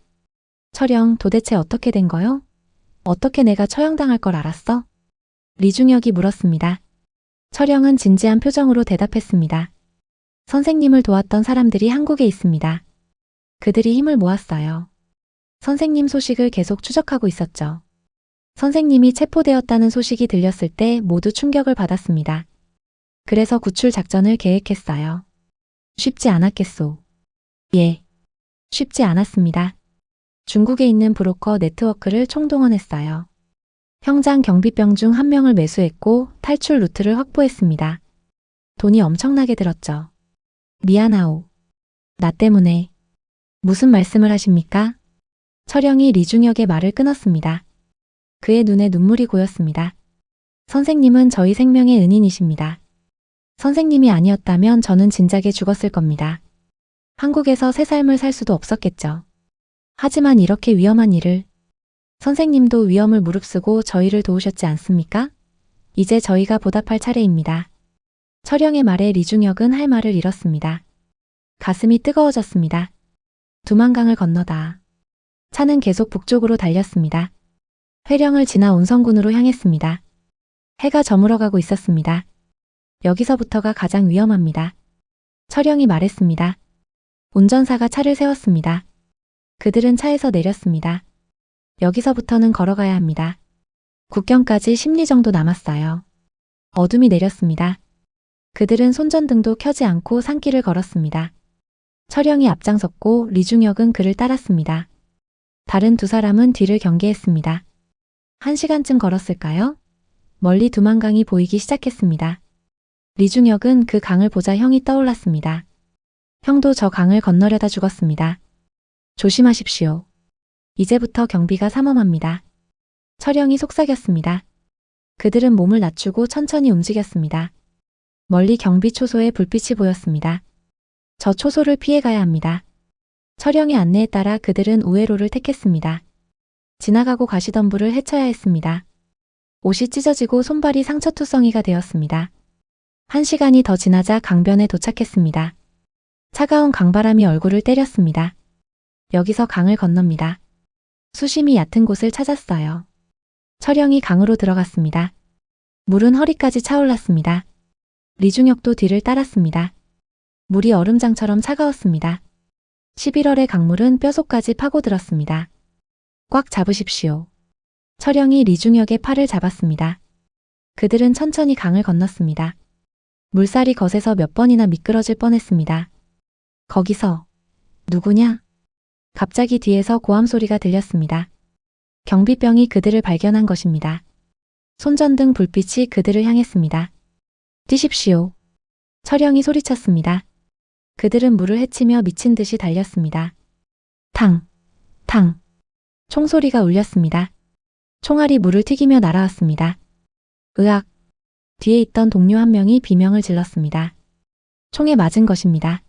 철영, 도대체 어떻게 된 거요? 어떻게 내가 처형당할 걸 알았어? 리중혁이 물었습니다. 철영은 진지한 표정으로 대답했습니다. 선생님을 도왔던 사람들이 한국에 있습니다. 그들이 힘을 모았어요. 선생님 소식을 계속 추적하고 있었죠. 선생님이 체포되었다는 소식이 들렸을 때 모두 충격을 받았습니다. 그래서 구출 작전을 계획했어요. 쉽지 않았겠소. 예. 쉽지 않았습니다. 중국에 있는 브로커 네트워크를 총동원했어요. 형장 경비병 중 한 명을 매수했고 탈출 루트를 확보했습니다. 돈이 엄청나게 들었죠. 미안하오. 나 때문에. 무슨 말씀을 하십니까? 철영이 리중혁의 말을 끊었습니다. 그의 눈에 눈물이 고였습니다. 선생님은 저희 생명의 은인이십니다. 선생님이 아니었다면 저는 진작에 죽었을 겁니다. 한국에서 새 삶을 살 수도 없었겠죠. 하지만 이렇게 위험한 일을, 선생님도 위험을 무릅쓰고 저희를 도우셨지 않습니까? 이제 저희가 보답할 차례입니다. 철영의 말에 리중혁은 할 말을 잃었습니다. 가슴이 뜨거워졌습니다. 두만강을 건너다. 차는 계속 북쪽으로 달렸습니다. 회령을 지나 온성군으로 향했습니다. 해가 저물어가고 있었습니다. 여기서부터가 가장 위험합니다. 철영이 말했습니다. 운전사가 차를 세웠습니다. 그들은 차에서 내렸습니다. 여기서부터는 걸어가야 합니다. 국경까지 10리 정도 남았어요. 어둠이 내렸습니다. 그들은 손전등도 켜지 않고 산길을 걸었습니다. 철영이 앞장섰고 리중혁은 그를 따랐습니다. 다른 두 사람은 뒤를 경계했습니다. 1시간쯤 걸었을까요? 멀리 두만강이 보이기 시작했습니다. 리중혁은 그 강을 보자 형이 떠올랐습니다. 형도 저 강을 건너려다 죽었습니다. 조심하십시오. 이제부터 경비가 삼엄합니다. 철영이 속삭였습니다. 그들은 몸을 낮추고 천천히 움직였습니다. 멀리 경비 초소에 불빛이 보였습니다. 저 초소를 피해가야 합니다. 철영의 안내에 따라 그들은 우회로를 택했습니다. 지나가고 가시던 불을 헤쳐야 했습니다. 옷이 찢어지고 손발이 상처투성이가 되었습니다. 1시간이 더 지나자 강변에 도착했습니다. 차가운 강바람이 얼굴을 때렸습니다. 여기서 강을 건넙니다. 수심이 얕은 곳을 찾았어요. 철영이 강으로 들어갔습니다. 물은 허리까지 차올랐습니다. 리중혁도 뒤를 따랐습니다. 물이 얼음장처럼 차가웠습니다. 11월의 강물은 뼛속까지 파고들었습니다. 꽉 잡으십시오. 철영이 리중혁의 팔을 잡았습니다. 그들은 천천히 강을 건넜습니다. 물살이 거세서 몇 번이나 미끄러질 뻔했습니다. 거기서 누구냐? 갑자기 뒤에서 고함 소리가 들렸습니다. 경비병이 그들을 발견한 것입니다. 손전등 불빛이 그들을 향했습니다. 뛰십시오. 철영이 소리쳤습니다. 그들은 물을 헤치며 미친 듯이 달렸습니다. 탕, 탕. 총소리가 울렸습니다. 총알이 물을 튀기며 날아왔습니다. 으악. 뒤에 있던 동료 한 명이 비명을 질렀습니다. 총에 맞은 것입니다.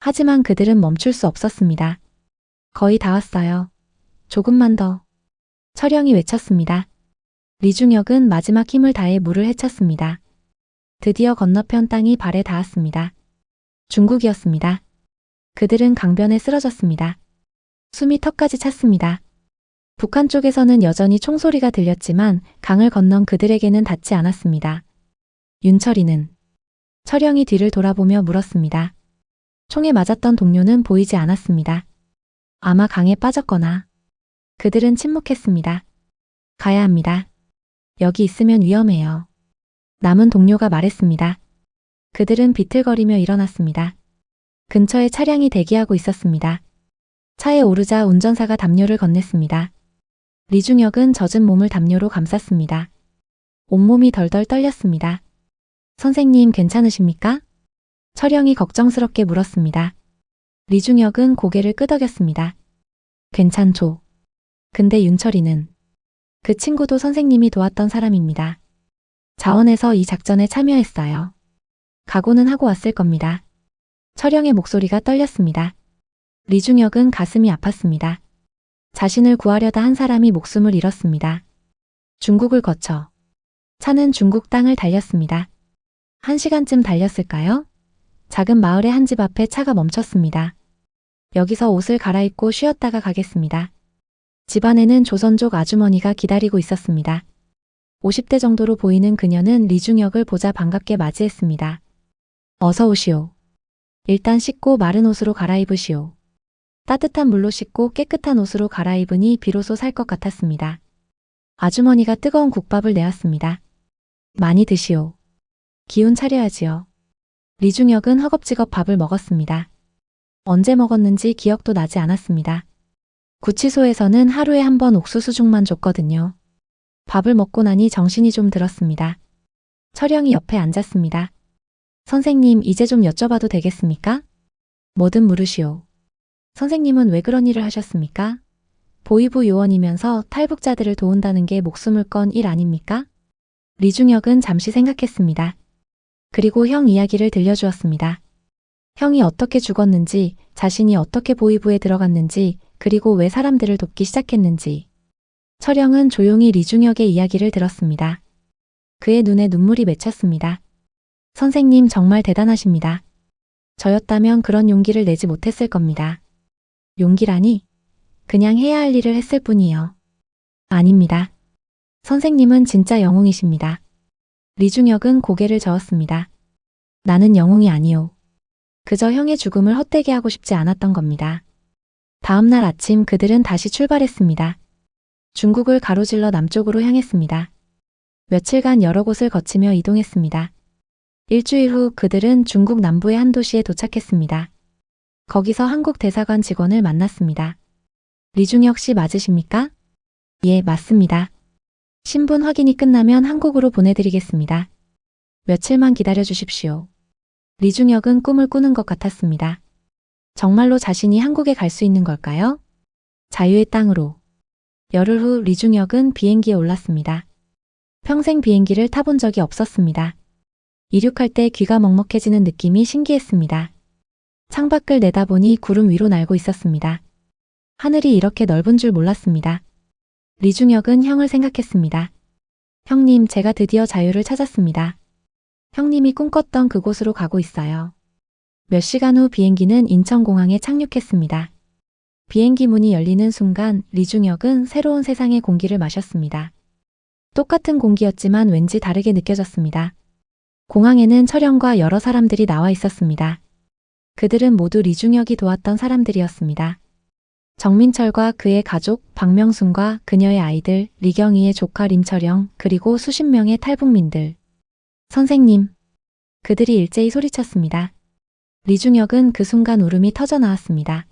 하지만 그들은 멈출 수 없었습니다. 거의 다 왔어요. 조금만 더. 철영이 외쳤습니다. 리중혁은 마지막 힘을 다해 물을 헤쳤습니다. 드디어 건너편 땅이 발에 닿았습니다. 중국이었습니다. 그들은 강변에 쓰러졌습니다. 숨이 턱까지 찼습니다. 북한 쪽에서는 여전히 총소리가 들렸지만 강을 건넌 그들에게는 닿지 않았습니다. 윤철이는? 철영이 뒤를 돌아보며 물었습니다. 총에 맞았던 동료는 보이지 않았습니다. 아마 강에 빠졌거나. 그들은 침묵했습니다. 가야 합니다. 여기 있으면 위험해요. 남은 동료가 말했습니다. 그들은 비틀거리며 일어났습니다. 근처에 차량이 대기하고 있었습니다. 차에 오르자 운전사가 담요를 건넸습니다. 리중혁은 젖은 몸을 담요로 감쌌습니다. 온몸이 덜덜 떨렸습니다. 선생님 괜찮으십니까? 철영이 걱정스럽게 물었습니다. 리중혁은 고개를 끄덕였습니다. 괜찮죠. 근데 윤철이는 그 친구도 선생님이 도왔던 사람입니다. 자원해서 이 작전에 참여했어요. 각오는 하고 왔을 겁니다. 철영의 목소리가 떨렸습니다. 리중혁은 가슴이 아팠습니다. 자신을 구하려다 한 사람이 목숨을 잃었습니다. 중국을 거쳐 차는 중국 땅을 달렸습니다. 1시간쯤 달렸을까요? 작은 마을의 한 집 앞에 차가 멈췄습니다. 여기서 옷을 갈아입고 쉬었다가 가겠습니다. 집 안에는 조선족 아주머니가 기다리고 있었습니다. 50대 정도로 보이는 그녀는 리중혁을 보자 반갑게 맞이했습니다. 어서 오시오. 일단 씻고 마른 옷으로 갈아입으시오. 따뜻한 물로 씻고 깨끗한 옷으로 갈아입으니 비로소 살 것 같았습니다. 아주머니가 뜨거운 국밥을 내왔습니다. 많이 드시오. 기운 차려야지요. 리중혁은 허겁지겁 밥을 먹었습니다. 언제 먹었는지 기억도 나지 않았습니다. 구치소에서는 하루에 한 번 옥수수죽만 줬거든요. 밥을 먹고 나니 정신이 좀 들었습니다. 철영이 옆에 앉았습니다. 선생님, 이제 좀 여쭤봐도 되겠습니까? 뭐든 물으시오. 선생님은 왜 그런 일을 하셨습니까? 보위부 요원이면서 탈북자들을 도운다는 게 목숨을 건 일 아닙니까? 리중혁은 잠시 생각했습니다. 그리고 형 이야기를 들려주었습니다. 형이 어떻게 죽었는지, 자신이 어떻게 보위부에 들어갔는지, 그리고 왜 사람들을 돕기 시작했는지. 철영은 조용히 리중혁의 이야기를 들었습니다. 그의 눈에 눈물이 맺혔습니다. 선생님 정말 대단하십니다. 저였다면 그런 용기를 내지 못했을 겁니다. 용기라니? 그냥 해야 할 일을 했을 뿐이요. 아닙니다. 선생님은 진짜 영웅이십니다. 리중혁은 고개를 저었습니다. 나는 영웅이 아니오. 그저 형의 죽음을 헛되게 하고 싶지 않았던 겁니다. 다음 날 아침 그들은 다시 출발했습니다. 중국을 가로질러 남쪽으로 향했습니다. 며칠간 여러 곳을 거치며 이동했습니다. 일주일 후 그들은 중국 남부의 한 도시에 도착했습니다. 거기서 한국 대사관 직원을 만났습니다. 리중혁 씨 맞으십니까? 예, 맞습니다. 신분 확인이 끝나면 한국으로 보내드리겠습니다. 며칠만 기다려 주십시오. 리중혁은 꿈을 꾸는 것 같았습니다. 정말로 자신이 한국에 갈 수 있는 걸까요? 자유의 땅으로. 열흘 후 리중혁은 비행기에 올랐습니다. 평생 비행기를 타본 적이 없었습니다. 이륙할 때 귀가 먹먹해지는 느낌이 신기했습니다. 창밖을 내다보니 구름 위로 날고 있었습니다. 하늘이 이렇게 넓은 줄 몰랐습니다. 리중혁은 형을 생각했습니다. 형님, 제가 드디어 자유를 찾았습니다. 형님이 꿈꿨던 그곳으로 가고 있어요. 몇 시간 후 비행기는 인천공항에 착륙했습니다. 비행기 문이 열리는 순간 리중혁은 새로운 세상의 공기를 마셨습니다. 똑같은 공기였지만 왠지 다르게 느껴졌습니다. 공항에는 철영과 여러 사람들이 나와 있었습니다. 그들은 모두 리중혁이 도왔던 사람들이었습니다. 정민철과 그의 가족, 박명순과 그녀의 아이들, 리경이의 조카 림철영, 그리고 수십 명의 탈북민들. 선생님. 그들이 일제히 소리쳤습니다. 리중혁은 그 순간 울음이 터져 나왔습니다.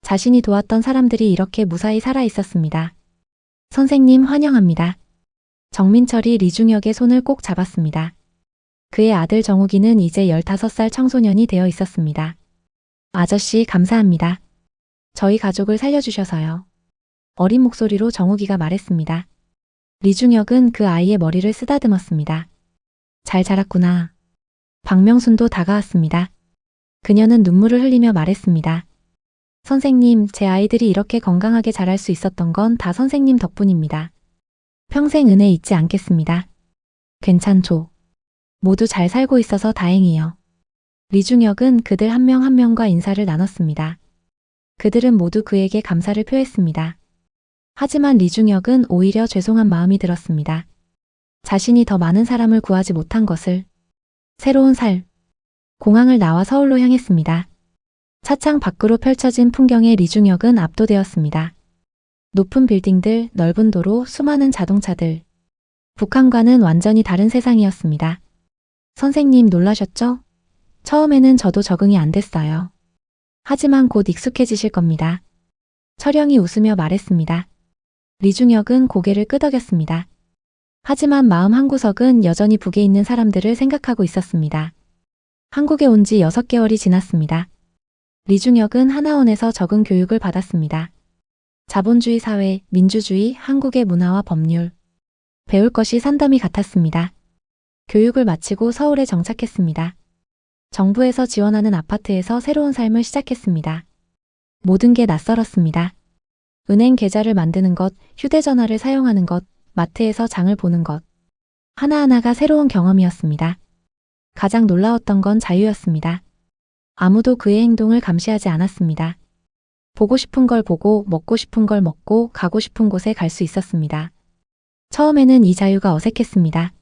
자신이 도왔던 사람들이 이렇게 무사히 살아 있었습니다. 선생님 환영합니다. 정민철이 리중혁의 손을 꼭 잡았습니다. 그의 아들 정욱이는 이제 15살 청소년이 되어 있었습니다. 아저씨 감사합니다. 저희 가족을 살려주셔서요. 어린 목소리로 정욱이가 말했습니다. 리중혁은 그 아이의 머리를 쓰다듬었습니다. 잘 자랐구나. 박명순도 다가왔습니다. 그녀는 눈물을 흘리며 말했습니다. 선생님, 제 아이들이 이렇게 건강하게 자랄 수 있었던 건 다 선생님 덕분입니다. 평생 은혜 잊지 않겠습니다. 괜찮죠. 모두 잘 살고 있어서 다행이요. 리중혁은 그들 한 명 한 명과 인사를 나눴습니다. 그들은 모두 그에게 감사를 표했습니다. 하지만 리중혁은 오히려 죄송한 마음이 들었습니다. 자신이 더 많은 사람을 구하지 못한 것을. 새로운 살. 공항을 나와 서울로 향했습니다. 차창 밖으로 펼쳐진 풍경에 리중혁은 압도되었습니다. 높은 빌딩들, 넓은 도로, 수많은 자동차들. 북한과는 완전히 다른 세상이었습니다. 선생님 놀라셨죠? 처음에는 저도 적응이 안 됐어요. 하지만 곧 익숙해지실 겁니다. 철영이 웃으며 말했습니다. 리중혁은 고개를 끄덕였습니다. 하지만 마음 한구석은 여전히 북에 있는 사람들을 생각하고 있었습니다. 한국에 온 지 6개월이 지났습니다. 리중혁은 하나원에서 적응 교육을 받았습니다. 자본주의 사회, 민주주의, 한국의 문화와 법률. 배울 것이 산더미 같았습니다. 교육을 마치고 서울에 정착했습니다. 정부에서 지원하는 아파트에서 새로운 삶을 시작했습니다. 모든 게 낯설었습니다. 은행 계좌를 만드는 것, 휴대전화를 사용하는 것, 마트에서 장을 보는 것. 하나하나가 새로운 경험이었습니다. 가장 놀라웠던 건 자유였습니다. 아무도 그의 행동을 감시하지 않았습니다. 보고 싶은 걸 보고, 먹고 싶은 걸 먹고, 가고 싶은 곳에 갈 수 있었습니다. 처음에는 이 자유가 어색했습니다.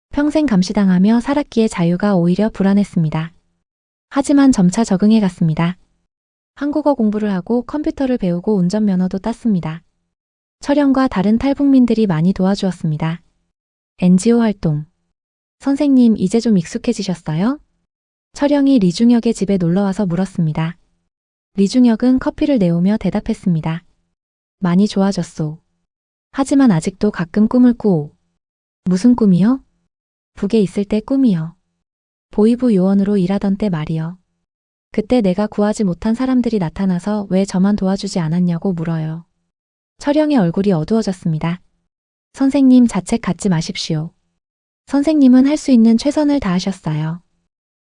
평생 감시당하며 살았기에 자유가 오히려 불안했습니다. 하지만 점차 적응해 갔습니다. 한국어 공부를 하고 컴퓨터를 배우고 운전면허도 땄습니다. 철영과 다른 탈북민들이 많이 도와주었습니다. NGO 활동. 선생님, 이제 좀 익숙해지셨어요? 철영이 리중혁의 집에 놀러와서 물었습니다. 리중혁은 커피를 내오며 대답했습니다. 많이 좋아졌소. 하지만 아직도 가끔 꿈을 꾸오. 무슨 꿈이요? 북에 있을 때 꿈이요. 보이부 요원으로 일하던 때 말이요. 그때 내가 구하지 못한 사람들이 나타나서 왜 저만 도와주지 않았냐고 물어요. 철영의 얼굴이 어두워졌습니다. 선생님, 자책 갖지 마십시오. 선생님은 할 수 있는 최선을 다하셨어요.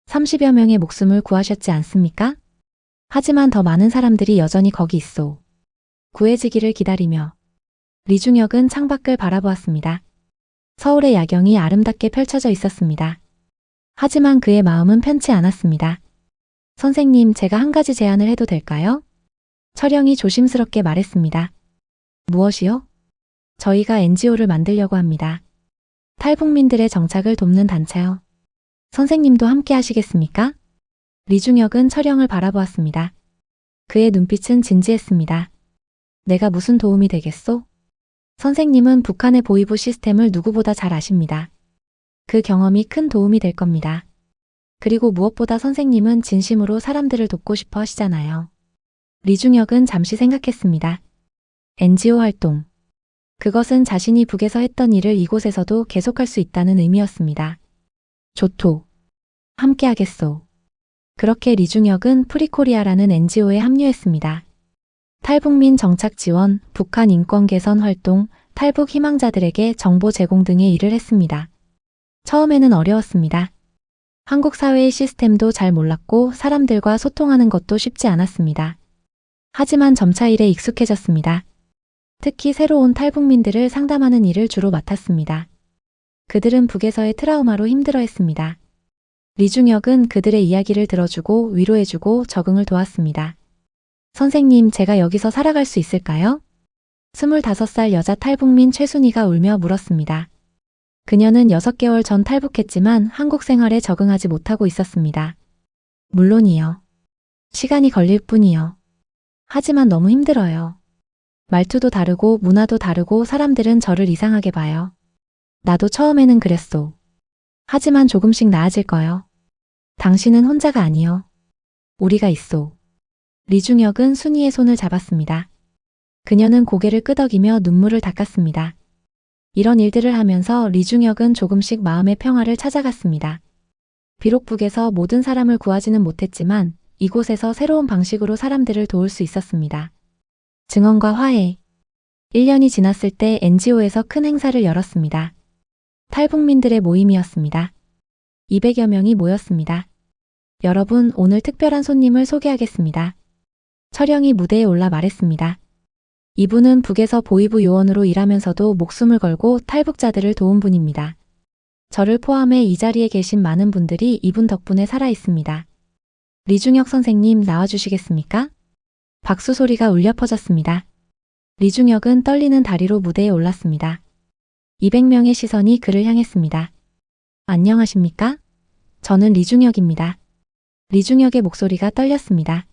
30여 명의 목숨을 구하셨지 않습니까? 하지만 더 많은 사람들이 여전히 거기 있소. 구해지기를 기다리며. 리중혁은 창밖을 바라보았습니다. 서울의 야경이 아름답게 펼쳐져 있었습니다. 하지만 그의 마음은 편치 않았습니다. 선생님, 제가 한 가지 제안을 해도 될까요? 철영이 조심스럽게 말했습니다. 무엇이요? 저희가 NGO를 만들려고 합니다. 탈북민들의 정착을 돕는 단체요. 선생님도 함께 하시겠습니까? 리중혁은 철영을 바라보았습니다. 그의 눈빛은 진지했습니다. 내가 무슨 도움이 되겠소? 선생님은 북한의 보이부 시스템을 누구보다 잘 아십니다. 그 경험이 큰 도움이 될 겁니다. 그리고 무엇보다 선생님은 진심으로 사람들을 돕고 싶어 하시잖아요. 리중혁은 잠시 생각했습니다. NGO 활동. 그것은 자신이 북에서 했던 일을 이곳에서도 계속할 수 있다는 의미였습니다. 좋토. 함께 하겠소. 그렇게 리중혁은 프리코리아라는 NGO에 합류했습니다. 탈북민 정착 지원, 북한 인권 개선 활동, 탈북 희망자들에게 정보 제공 등의 일을 했습니다. 처음에는 어려웠습니다. 한국 사회의 시스템도 잘 몰랐고 사람들과 소통하는 것도 쉽지 않았습니다. 하지만 점차 일에 익숙해졌습니다. 특히 새로운 탈북민들을 상담하는 일을 주로 맡았습니다. 그들은 북에서의 트라우마로 힘들어했습니다. 리중혁은 그들의 이야기를 들어주고 위로해주고 적응을 도왔습니다. 선생님, 제가 여기서 살아갈 수 있을까요? 25살 여자 탈북민 최순희가 울며 물었습니다. 그녀는 6개월 전 탈북했지만 한국 생활에 적응하지 못하고 있었습니다. 물론이요. 시간이 걸릴 뿐이요. 하지만 너무 힘들어요. 말투도 다르고 문화도 다르고 사람들은 저를 이상하게 봐요. 나도 처음에는 그랬소. 하지만 조금씩 나아질 거요. 당신은 혼자가 아니요. 우리가 있소. 리중혁은 순이의 손을 잡았습니다. 그녀는 고개를 끄덕이며 눈물을 닦았습니다. 이런 일들을 하면서 리중혁은 조금씩 마음의 평화를 찾아갔습니다. 비록 북에서 모든 사람을 구하지는 못했지만 이곳에서 새로운 방식으로 사람들을 도울 수 있었습니다. 증언과 화해. 1년이 지났을 때 NGO에서 큰 행사를 열었습니다. 탈북민들의 모임이었습니다. 200여 명이 모였습니다. 여러분, 오늘 특별한 손님을 소개하겠습니다. 철영이 무대에 올라 말했습니다. 이분은 북에서 보이부 요원으로 일하면서도 목숨을 걸고 탈북자들을 도운 분입니다. 저를 포함해 이 자리에 계신 많은 분들이 이분 덕분에 살아 있습니다. 리중혁 선생님, 나와주시겠습니까? 박수 소리가 울려 퍼졌습니다. 리중혁은 떨리는 다리로 무대에 올랐습니다. 200명의 시선이 그를 향했습니다. 안녕하십니까? 저는 리중혁입니다. 리중혁의 목소리가 떨렸습니다.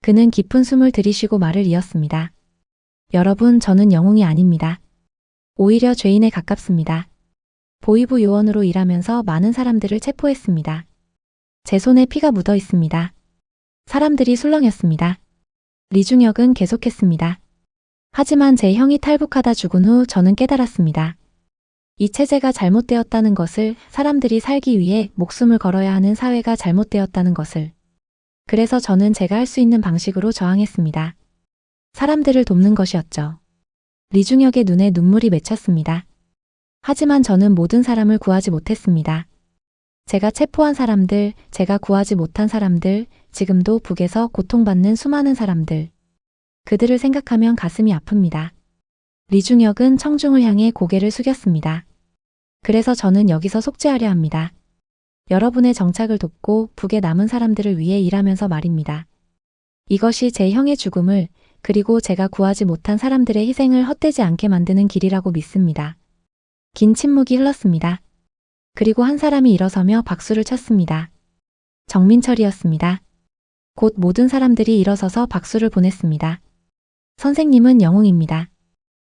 그는 깊은 숨을 들이쉬고 말을 이었습니다. 여러분, 저는 영웅이 아닙니다. 오히려 죄인에 가깝습니다. 보이부 요원으로 일하면서 많은 사람들을 체포했습니다. 제 손에 피가 묻어 있습니다. 사람들이 술렁였습니다. 리중혁은 계속했습니다. 하지만 제 형이 탈북하다 죽은 후 저는 깨달았습니다. 이 체제가 잘못되었다는 것을, 사람들이 살기 위해 목숨을 걸어야 하는 사회가 잘못되었다는 것을. 그래서 저는 제가 할 수 있는 방식으로 저항했습니다. 사람들을 돕는 것이었죠. 리중혁의 눈에 눈물이 맺혔습니다. 하지만 저는 모든 사람을 구하지 못했습니다. 제가 체포한 사람들, 제가 구하지 못한 사람들, 지금도 북에서 고통받는 수많은 사람들. 그들을 생각하면 가슴이 아픕니다. 리중혁은 청중을 향해 고개를 숙였습니다. 그래서 저는 여기서 속죄하려 합니다. 여러분의 정착을 돕고 북에 남은 사람들을 위해 일하면서 말입니다. 이것이 제 형의 죽음을, 그리고 제가 구하지 못한 사람들의 희생을 헛되지 않게 만드는 길이라고 믿습니다. 긴 침묵이 흘렀습니다. 그리고 한 사람이 일어서며 박수를 쳤습니다. 정민철이었습니다. 곧 모든 사람들이 일어서서 박수를 보냈습니다. 선생님은 영웅입니다.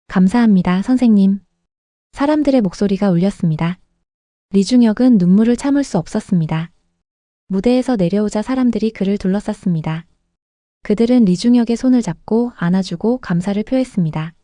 감사합니다, 선생님. 사람들의 목소리가 울렸습니다. 리중혁은 눈물을 참을 수 없었습니다. 무대에서 내려오자 사람들이 그를 둘러쌌습니다. 그들은 리중혁의 손을 잡고 안아주고 감사를 표했습니다.